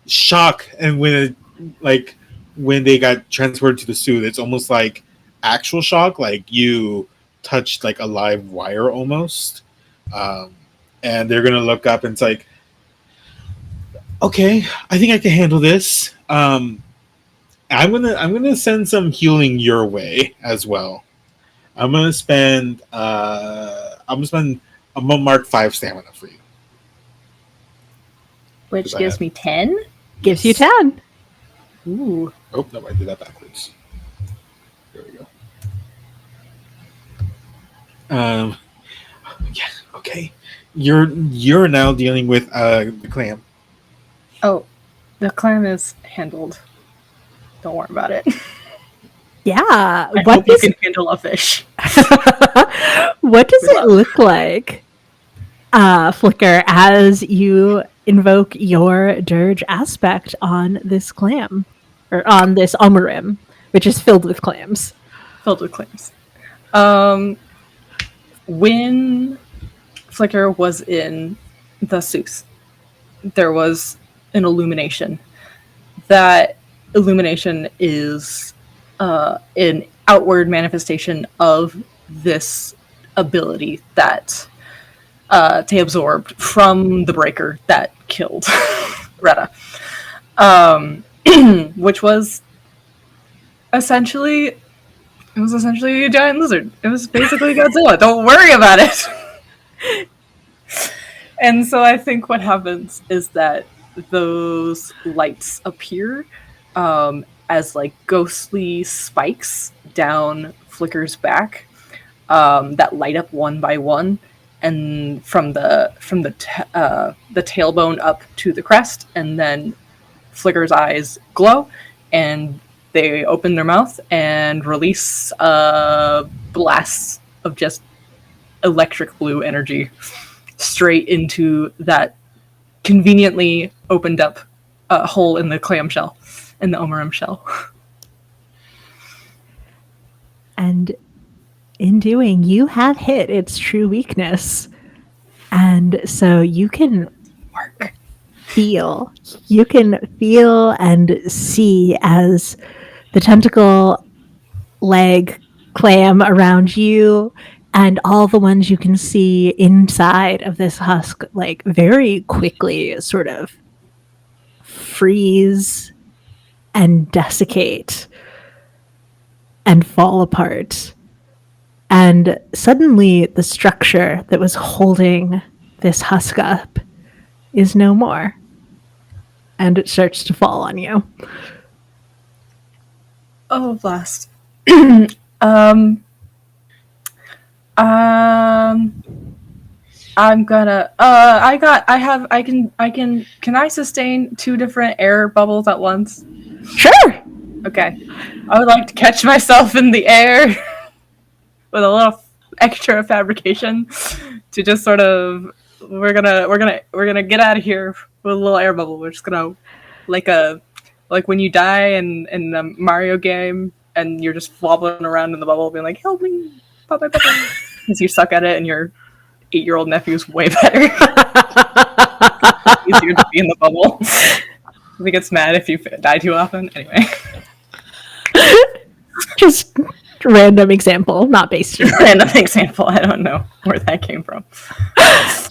[SPEAKER 2] shock, and when they got transferred to the suit, it's almost like actual shock, like you touched like a live wire almost. And they're gonna look up and it's like, okay, I think I can handle this. I'm gonna send some healing your way as well. I'm gonna mark 5 stamina for you.
[SPEAKER 3] Which gives me 10?
[SPEAKER 1] Gives you 10.
[SPEAKER 3] Ooh.
[SPEAKER 2] Oh no, I did that backwards. There we go. Yeah, okay. You're now dealing with the clam.
[SPEAKER 3] Oh, the clam is handled. Don't worry about it.
[SPEAKER 1] Yeah.
[SPEAKER 3] I hope you can handle a fish.
[SPEAKER 1] What does it look like, Flicker, as you invoke your dirge aspect on this clam? Or on this Omarim, which is filled with clams.
[SPEAKER 3] Filled with clams. When Flicker was in the Seuss, there was an illumination. That illumination is an outward manifestation of this ability that they absorbed from the breaker that killed Retta. Which was essentially a giant lizard. It was basically Godzilla. Don't worry about it. And so I think what happens is that those lights appear as like ghostly spikes down Flicker's back that light up one by one, and from the tailbone up to the crest, and then Flicker's eyes glow, and they open their mouth and release blasts of just electric blue energy straight into that conveniently opened up hole in the clamshell, in the Omarim shell.
[SPEAKER 1] And in doing, you have hit its true weakness. And so you can feel and see as the tentacle leg clam around you and all the ones you can see inside of this husk, like very quickly sort of freeze and desiccate and fall apart. And suddenly the structure that was holding this husk up is no more. And it starts to fall on you.
[SPEAKER 3] Oh, blast. I'm gonna can I sustain 2 different air bubbles at once?
[SPEAKER 1] Sure.
[SPEAKER 3] Okay. I would like to catch myself in the air with a little extra fabrication to just sort of we're gonna get out of here with a little air bubble. We're just gonna like when you die in a Mario game and you're just wobbling around in the bubble, being like, "Help me, Papa, Papa," because you suck at it, and your 8-year-old nephew's way better. Easier to be in the bubble. I think it's mad if you die too often. Anyway,
[SPEAKER 1] Just random example, not based on
[SPEAKER 3] random example. I don't know where that came from.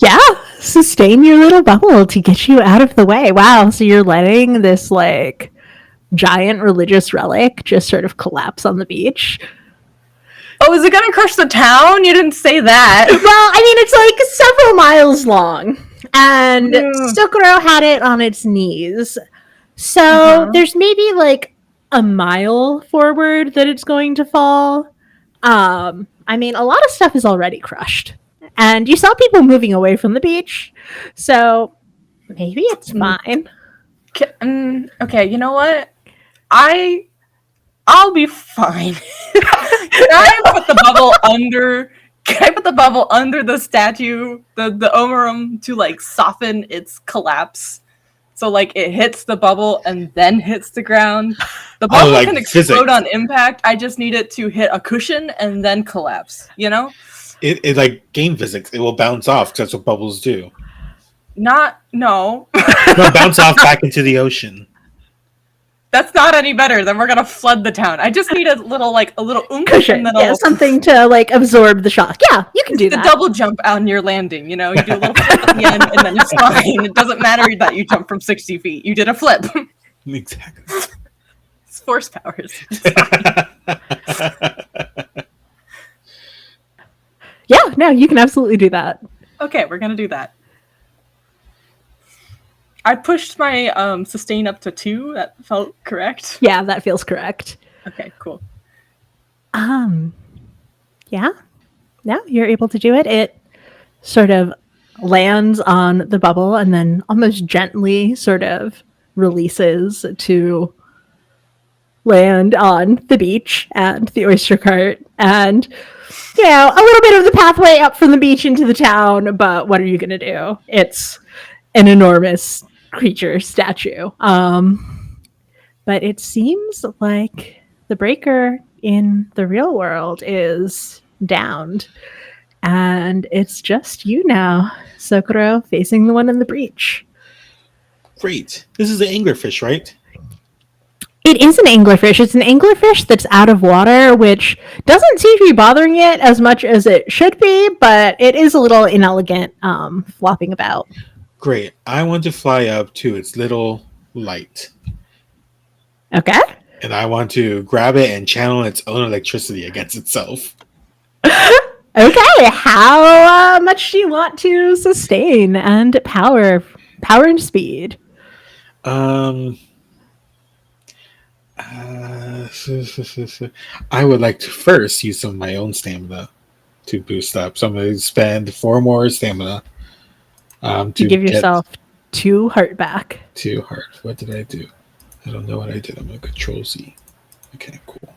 [SPEAKER 1] Yeah, sustain your little bubble to get you out of the way. Wow, so you're letting this like giant religious relic just sort of collapse on the beach.
[SPEAKER 3] Oh, is it gonna crush the town? You didn't say that.
[SPEAKER 1] Well, I mean, it's like several miles long, and Sukuro had it on its knees. So there's maybe like a mile forward that it's going to fall. I mean, a lot of stuff is already crushed. And you saw people moving away from the beach, so maybe it's fine.
[SPEAKER 3] Okay, you know what? I'll be fine. Can I put the bubble under? Can I put the bubble under the statue, the Omerum, to like soften its collapse? So like it hits the bubble and then hits the ground. The bubble
[SPEAKER 2] like
[SPEAKER 3] can explode
[SPEAKER 2] physics.
[SPEAKER 3] on impact. I just need it to hit a cushion and then collapse. You know?
[SPEAKER 2] It like game physics. It will bounce off because that's what bubbles do.
[SPEAKER 3] No.
[SPEAKER 2] No, bounce off back into the ocean.
[SPEAKER 3] That's not any better. Then we're gonna flood the town. I just need a little oomph,
[SPEAKER 1] Cushion,
[SPEAKER 3] and then
[SPEAKER 1] something to like absorb the shock. Yeah, you can do
[SPEAKER 3] the
[SPEAKER 1] that.
[SPEAKER 3] double jump on your landing. You know, you do a little flip at the end, and then it's fine. It doesn't matter that you jump from 60 feet. You did a flip.
[SPEAKER 2] Exactly.
[SPEAKER 3] It's force powers. It's fine.
[SPEAKER 1] Yeah, no, you can absolutely do that.
[SPEAKER 3] Okay, we're gonna do that. I pushed my sustain up to 2. That felt correct.
[SPEAKER 1] Yeah, that feels correct.
[SPEAKER 3] Okay, cool.
[SPEAKER 1] Yeah. No, you're able to do it. It sort of lands on the bubble and then almost gently sort of releases to land on the beach and the oyster cart and a little bit of the pathway up from the beach into the town, but what are you going to do? It's an enormous creature statue. But it seems like the breaker in the real world is downed. And it's just you now, Sokoro, facing the one in the breach.
[SPEAKER 2] Great. This is an anglerfish, right?
[SPEAKER 1] It is an anglerfish. It's an anglerfish that's out of water, which doesn't seem to be bothering it as much as it should be, but it is a little inelegant, flopping about.
[SPEAKER 2] Great. I want to fly up to its little light.
[SPEAKER 1] Okay.
[SPEAKER 2] And I want to grab it and channel its own electricity against itself.
[SPEAKER 1] Okay. How much do you want to sustain and power and speed?
[SPEAKER 2] I would like to first use some of my own stamina to boost up. So I'm going to spend 4 more stamina.
[SPEAKER 1] To give yourself 2 heart back.
[SPEAKER 2] 2 heart. What did I do? I don't know what I did. I'm going to Control Z. Okay, cool.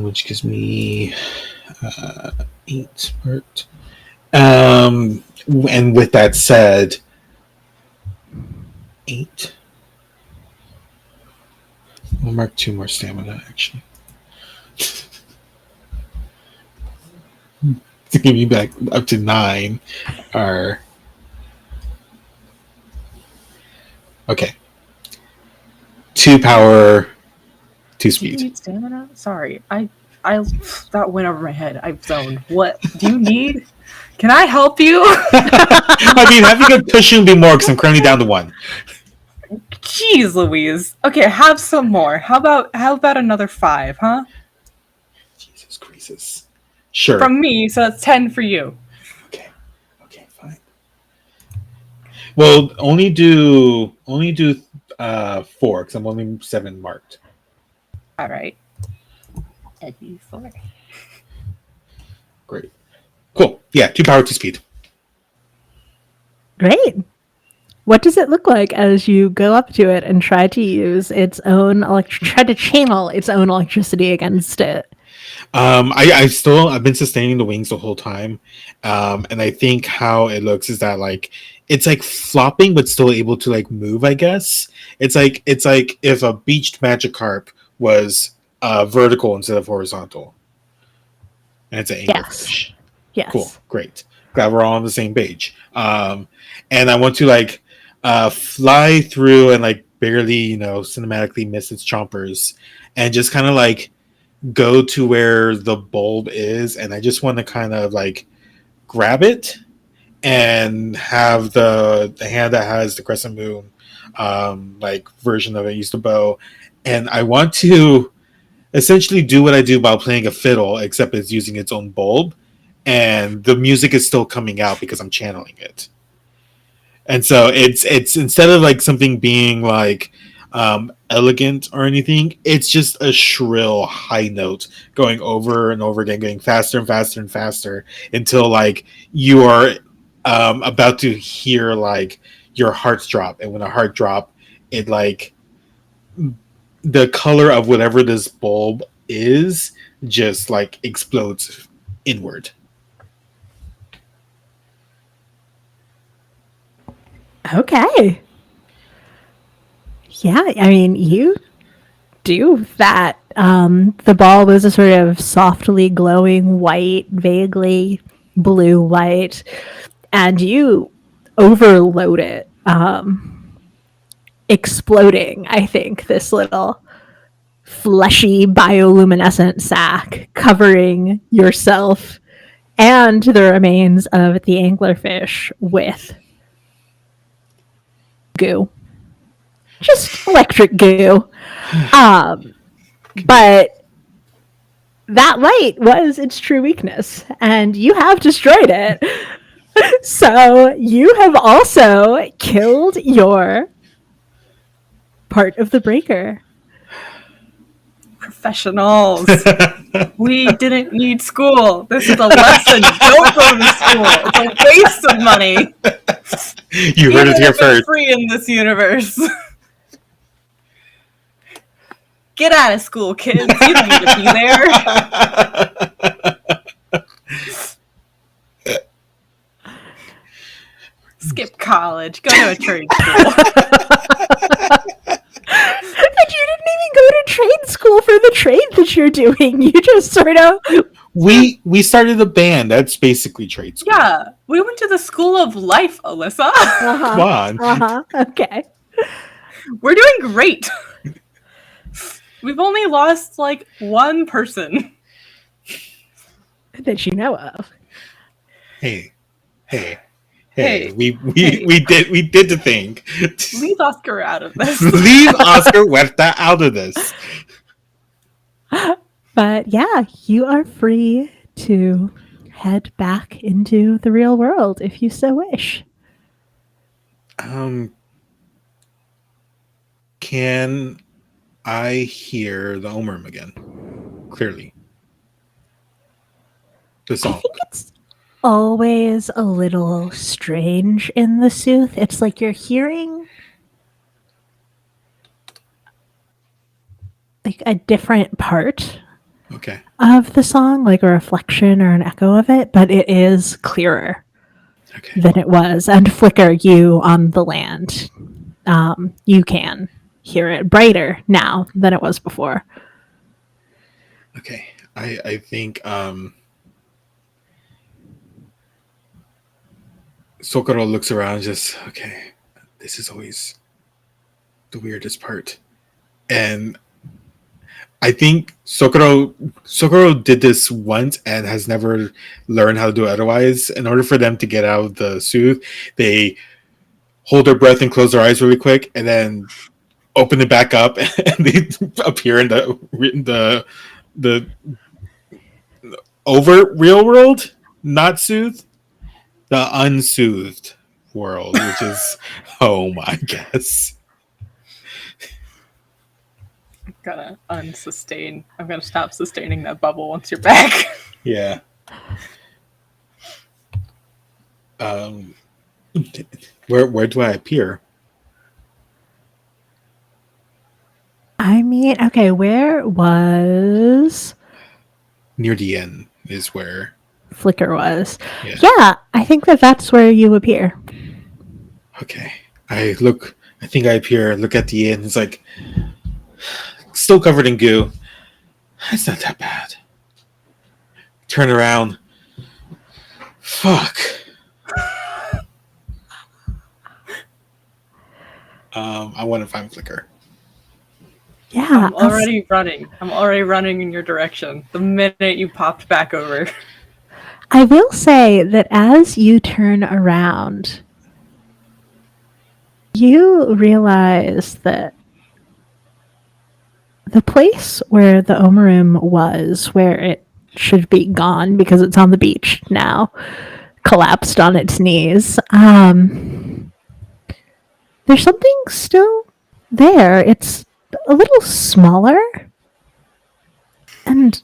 [SPEAKER 2] Which gives me 8 heart. And with that said, 8. We'll mark 2 more stamina, actually. To give you back up to 9 are... Okay. 2 power, 2 speed.
[SPEAKER 3] Do you need stamina? Sorry, I that went over my head. I've zoned. What do you need? Can I help you?
[SPEAKER 2] I mean, having a cushion would be more because I'm currently down to 1.
[SPEAKER 3] Jeez Louise. Okay, have some more. How about another 5, huh?
[SPEAKER 2] Jesus Christ. Sure.
[SPEAKER 3] From me, so that's 10 for you.
[SPEAKER 2] Okay, fine. Well, only do 4 because I'm only 7 marked.
[SPEAKER 3] All right. 4.
[SPEAKER 2] Great. Cool. Yeah, 2 power, 2 speed.
[SPEAKER 1] Great. What does it look like as you go up to it and try to use its own try to channel its own electricity against it?
[SPEAKER 2] I've been sustaining the wings the whole time, and I think how it looks is that like it's like flopping but still able to like move. I guess it's like if a beached Magikarp was vertical instead of horizontal, and it's an
[SPEAKER 1] Yes.
[SPEAKER 2] anglerfish. Cool,
[SPEAKER 1] Yes.
[SPEAKER 2] great. Glad we're all on the same page. And I want to like fly through and like barely cinematically miss its chompers, and just kind of like go to where the bulb is, and I just want to kind of like grab it and have the hand that has the crescent moon like version of it use the bow, and I want to essentially do what I do while playing a fiddle, except it's using its own bulb, and the music is still coming out because I'm channeling it. And so it's instead of like something being like elegant or anything, it's just a shrill high note going over and over again, getting faster and faster and faster until like you are about to hear like your hearts drop, and when a heart drop, it like the color of whatever this bulb is just like explodes inward.
[SPEAKER 1] Okay. Yeah, I mean, you do that. The ball was a sort of softly glowing white, vaguely blue white, and you overload it, exploding, I think, this little fleshy bioluminescent sac covering yourself and the remains of the anglerfish with goo. Just electric goo. But that light was its true weakness, and you have destroyed it. So you have also killed your part of the breaker.
[SPEAKER 3] Professionals. We didn't need school. This is a lesson. Don't go to school. It's a waste of money.
[SPEAKER 2] You heard it here
[SPEAKER 3] It's
[SPEAKER 2] first.
[SPEAKER 3] free in this universe. Get out of school, kids. You don't need to be there. Skip college. Go to a trade school.
[SPEAKER 1] But you didn't even go to trade school for the trade that you're doing. You just sort of
[SPEAKER 2] We started a band. That's basically trade school.
[SPEAKER 3] Yeah, we went to the school of life, Alyssa.
[SPEAKER 2] Come on.
[SPEAKER 1] Okay.
[SPEAKER 3] We're doing great. We've only lost like one person.
[SPEAKER 1] That you know of.
[SPEAKER 2] Hey.
[SPEAKER 3] Hey.
[SPEAKER 2] We did the thing.
[SPEAKER 3] Leave Oscar out of this.
[SPEAKER 2] Leave Oscar Huerta out of this.
[SPEAKER 1] But yeah, you are free to head back into the real world if you so wish.
[SPEAKER 2] Can I hear the Omerm again? Clearly. The
[SPEAKER 1] I
[SPEAKER 2] song.
[SPEAKER 1] think it's always a little strange in the Sooth. It's like you're hearing like a different part
[SPEAKER 2] Okay.
[SPEAKER 1] of the song, like a reflection or an echo of it, but it is clearer
[SPEAKER 2] Okay.
[SPEAKER 1] than it was. And Flicker, you on the land, you can hear it brighter now than it was before.
[SPEAKER 2] Okay. I think Socorro looks around just, okay, this is always the weirdest part. And I think Socorro did this once and has never learned how to do it otherwise. In order for them to get out of the Soothe, they hold their breath and close their eyes really quick, and then open it back up, and they appear in the over real world, not soothed, the unsoothed world, which is home, I guess.
[SPEAKER 3] I'm gonna unsustain. I'm gonna stop sustaining that bubble once you're back.
[SPEAKER 2] Yeah. Where do I appear?
[SPEAKER 1] I mean, okay, where was
[SPEAKER 2] near the inn is where.
[SPEAKER 1] Flicker was.
[SPEAKER 2] Yeah.
[SPEAKER 1] Yeah, I think that's where you appear.
[SPEAKER 2] Okay. I think I appear. Look at the inn. It's like still covered in goo. It's not that bad. Turn around. Fuck. I want to find Flicker.
[SPEAKER 1] Yeah,
[SPEAKER 3] I'm already running. I'm already running in your direction the minute you popped back over.
[SPEAKER 1] I will say that as you turn around, you realize that the place where the Omarum was, where it should be gone because it's on the beach now, collapsed on its knees. There's something still there. It's a little smaller and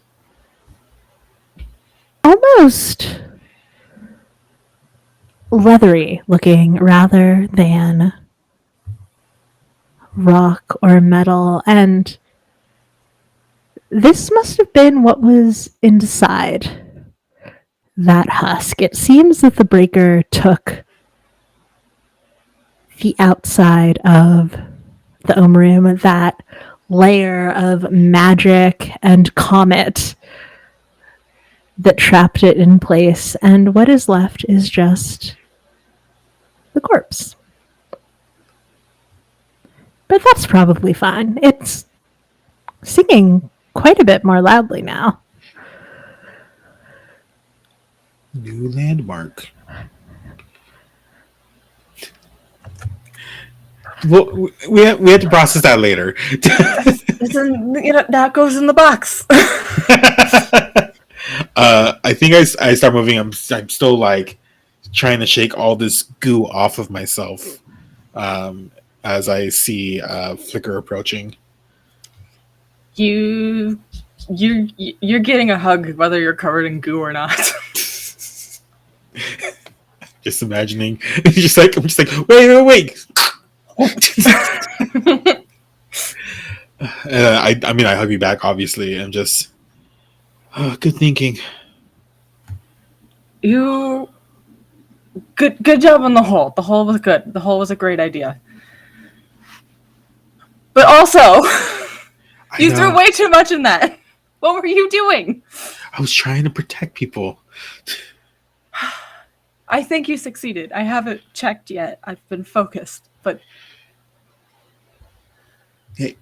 [SPEAKER 1] almost leathery looking rather than rock or metal. And this must have been what was inside that husk. It seems that the breaker took the outside of the Omarum, that layer of magic and comet that trapped it in place, and what is left is just the corpse. But that's probably fine. It's singing quite a bit more loudly now.
[SPEAKER 2] New landmark. Well, we had to process that later.
[SPEAKER 3] That goes in the box.
[SPEAKER 2] I think I start moving. I'm still like trying to shake all this goo off of myself as I see Flicker approaching.
[SPEAKER 3] You're getting a hug whether you're covered in goo or not.
[SPEAKER 2] Just imagining. I'm just like, wait. I mean, I hug you back, obviously. I'm just good thinking.
[SPEAKER 3] Good job on the hole. The hole was good. The hole was a great idea. But also, you threw way too much in that. What were you doing?
[SPEAKER 2] I was trying to protect people.
[SPEAKER 3] I think you succeeded. I haven't checked yet. I've been focused, but
[SPEAKER 2] hey,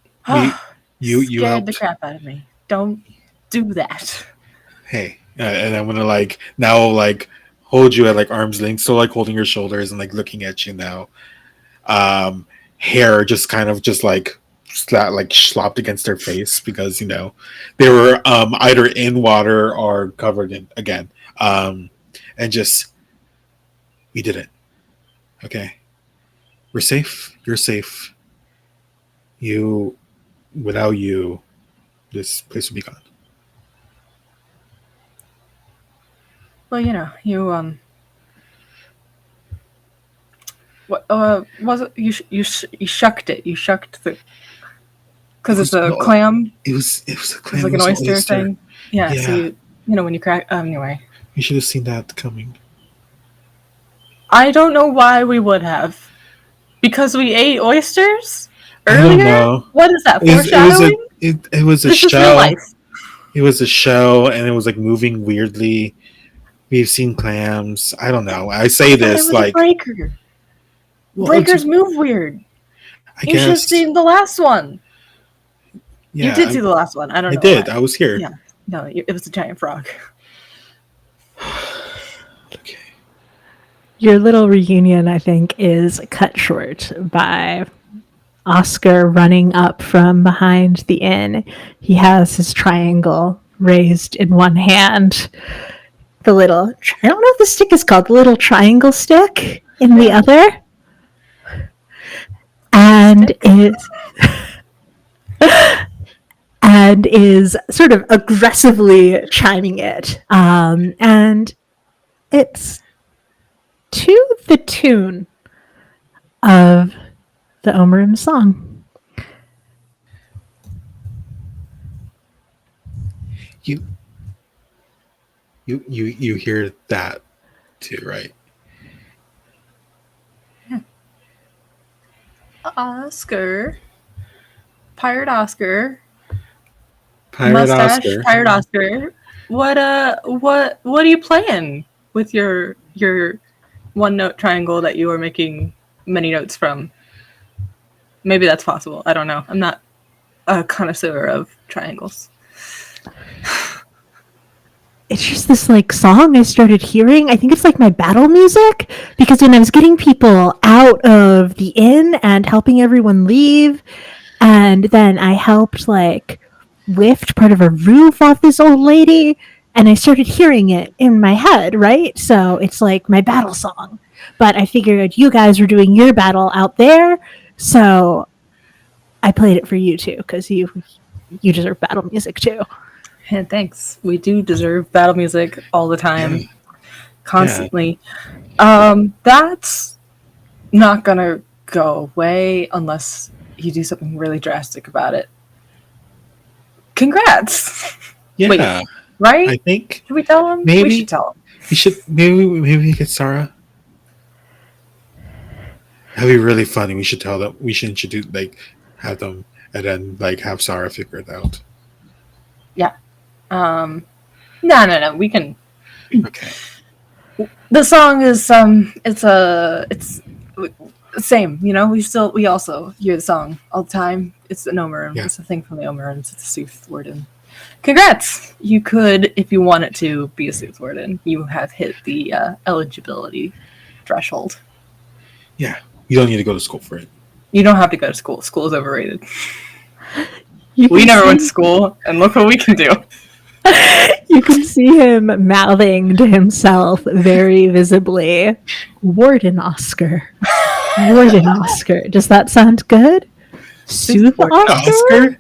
[SPEAKER 3] you
[SPEAKER 2] scared
[SPEAKER 3] helped the crap out of me. Don't do that.
[SPEAKER 2] Hey, and I'm gonna now hold you at like arm's length, so like holding your shoulders and like looking at you now. Hair just kind of just like slopped against their face because they were either in water or covered in again. And just we did it. Okay, we're safe. You're safe. Without you, this place would be gone.
[SPEAKER 3] Well, you what was it? You shucked it. You shucked the because it's a clam.
[SPEAKER 2] It was a clam.
[SPEAKER 3] It's like an oyster thing. Yeah. So when you crack. Anyway.
[SPEAKER 2] You should have seen that coming.
[SPEAKER 3] I don't know why we would have, because we ate oysters earlier.
[SPEAKER 2] I don't know.
[SPEAKER 3] What is that? Foreshadowing?
[SPEAKER 2] It was a
[SPEAKER 3] this
[SPEAKER 2] shell.
[SPEAKER 3] Is real life.
[SPEAKER 2] It was a shell, and it was like moving weirdly. We've seen clams. I don't know. I say this
[SPEAKER 3] like a breaker. Well, breakers move weird. You should have seen the last one. Yeah, you did see the last one. I don't know.
[SPEAKER 2] I did. Why. I was here.
[SPEAKER 3] Yeah. No, it was a giant frog.
[SPEAKER 2] Okay.
[SPEAKER 1] Your little reunion, I think, is cut short by Oscar running up from behind the inn. He has his triangle raised in one hand. I don't know what the stick is called, the little triangle stick in the other. And is sort of aggressively chiming it. And it's to the tune of the Omarum song.
[SPEAKER 2] You hear that too, right?
[SPEAKER 3] Oscar, Pirate Oscar,
[SPEAKER 2] Pirate
[SPEAKER 3] mustache,
[SPEAKER 2] Oscar.
[SPEAKER 3] Pirate Oscar. What are you playing with your one note triangle that you are making many notes from? Maybe that's possible. I don't know. I'm not a connoisseur of triangles.
[SPEAKER 1] It's just this like song I started hearing. I think it's like my battle music because when I was getting people out of the inn and helping everyone leave, and then I helped like lift part of a roof off this old lady, and I started hearing it in my head, right? So it's like my battle song. But I figured you guys were doing your battle out there, so I played it for you too because you deserve battle music too.
[SPEAKER 3] And thanks. We do deserve battle music all the time,
[SPEAKER 2] Yeah.
[SPEAKER 3] constantly. That's not gonna go away unless you do something really drastic about it. Congrats!
[SPEAKER 2] Yeah.
[SPEAKER 3] Wait, right?
[SPEAKER 2] I think
[SPEAKER 3] Should we tell him?
[SPEAKER 2] maybe
[SPEAKER 3] We should tell him.
[SPEAKER 2] we should maybe we get Sarah. That'd be really funny. We should tell them. We should introduce have them and then have Sarah figure it out.
[SPEAKER 3] Yeah. No. We can.
[SPEAKER 2] Okay.
[SPEAKER 3] The song is it's same. You know, we also hear the song all the time. It's an Omerum.
[SPEAKER 2] Yeah.
[SPEAKER 3] It's a thing from the Omerums. It's a Soothwarden. Congrats! You could, if you wanted to, be a Soothwarden. You have hit the eligibility threshold.
[SPEAKER 2] Yeah. You don't need to go to school for it.
[SPEAKER 3] You don't have to go to school. School is overrated.
[SPEAKER 1] We
[SPEAKER 3] We never went to school, and look what we can do.
[SPEAKER 1] You can see him mouthing to himself very visibly, Warden Oscar. Warden Oscar. Does that sound good? Sooth Oscar?
[SPEAKER 2] Oscar?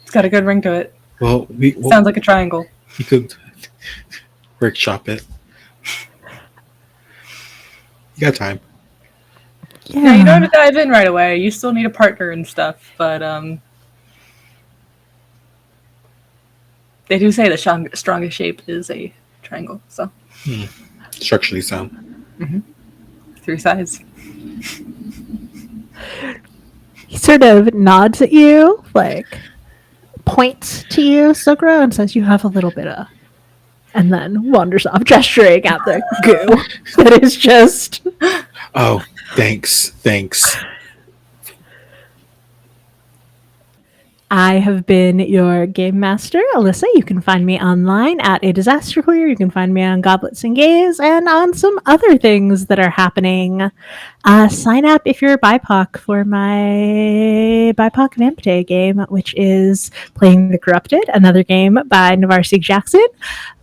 [SPEAKER 3] It's got a good ring to it.
[SPEAKER 2] Well,
[SPEAKER 3] Sounds like a triangle.
[SPEAKER 2] you could workshop it. You got time.
[SPEAKER 3] Yeah, you don't have to dive in right away. You still need a partner and stuff, but they do say the strongest shape is a triangle. So
[SPEAKER 2] Structurally sound.
[SPEAKER 3] 3 sides.
[SPEAKER 1] He sort of nods at you, like points to you, Sugra, and says, "You have a little bit of," and then wanders off, gesturing at the goo that is just.
[SPEAKER 2] Oh, thanks.
[SPEAKER 1] I have been your game master, Alyssa. You can find me online at A Disaster Queer. You can find me on Goblets and Gays and on some other things that are happening. Sign up if you're BIPOC for my BIPOC Vamp Day game, which is Playing the Corrupted, another game by Navarsi Jackson.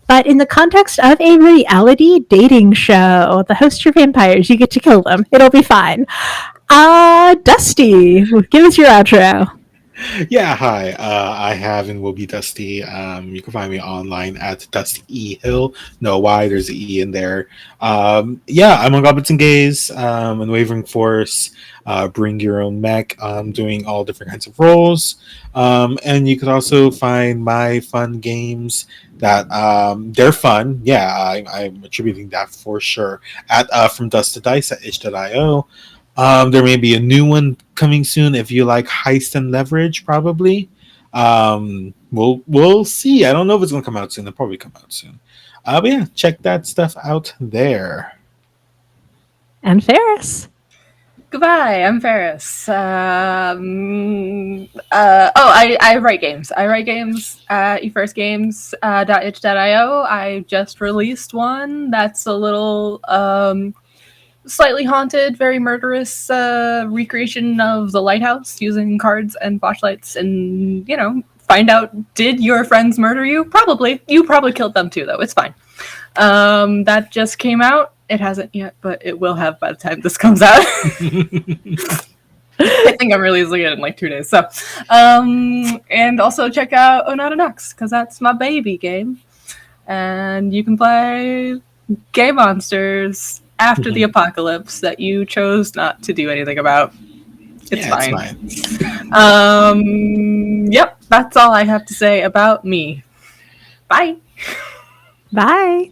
[SPEAKER 1] But in the context of a reality dating show, the hosts are vampires. You get to kill them. It'll be fine. Dusty, give us your outro.
[SPEAKER 2] Yeah, hi. I have and will be Dusty. You can find me online at Dusty E Hill. No, why? There's an E in there. Yeah, I'm on Goblets and Gays. And Wavering Force. Bring your own mech. I'm doing all different kinds of roles. And you could also find my fun games that they're fun. Yeah, I'm attributing that for sure at From Dust to Dice at itch.io. There may be a new one coming soon if you like heist and leverage, probably. We'll see. I don't know if it's gonna come out soon. It'll probably come out soon. But yeah, check that stuff out there.
[SPEAKER 1] And Ferris.
[SPEAKER 3] Goodbye, I'm Ferris. I write games. I write games at eFirstGames.itch.io. I just released one that's a little slightly haunted, very murderous recreation of the lighthouse using cards and flashlights, and find out, did your friends murder you? Probably. You probably killed them too, though. It's fine. That just came out. It hasn't yet, but it will have by the time this comes out. I think I'm releasing it in like 2 days. So, and also check out Onata Nux, because that's my baby game. And you can play Game Monsters after the apocalypse that you chose not to do anything about. It's fine. Yep, that's all I have to say about me. Bye.
[SPEAKER 1] Bye.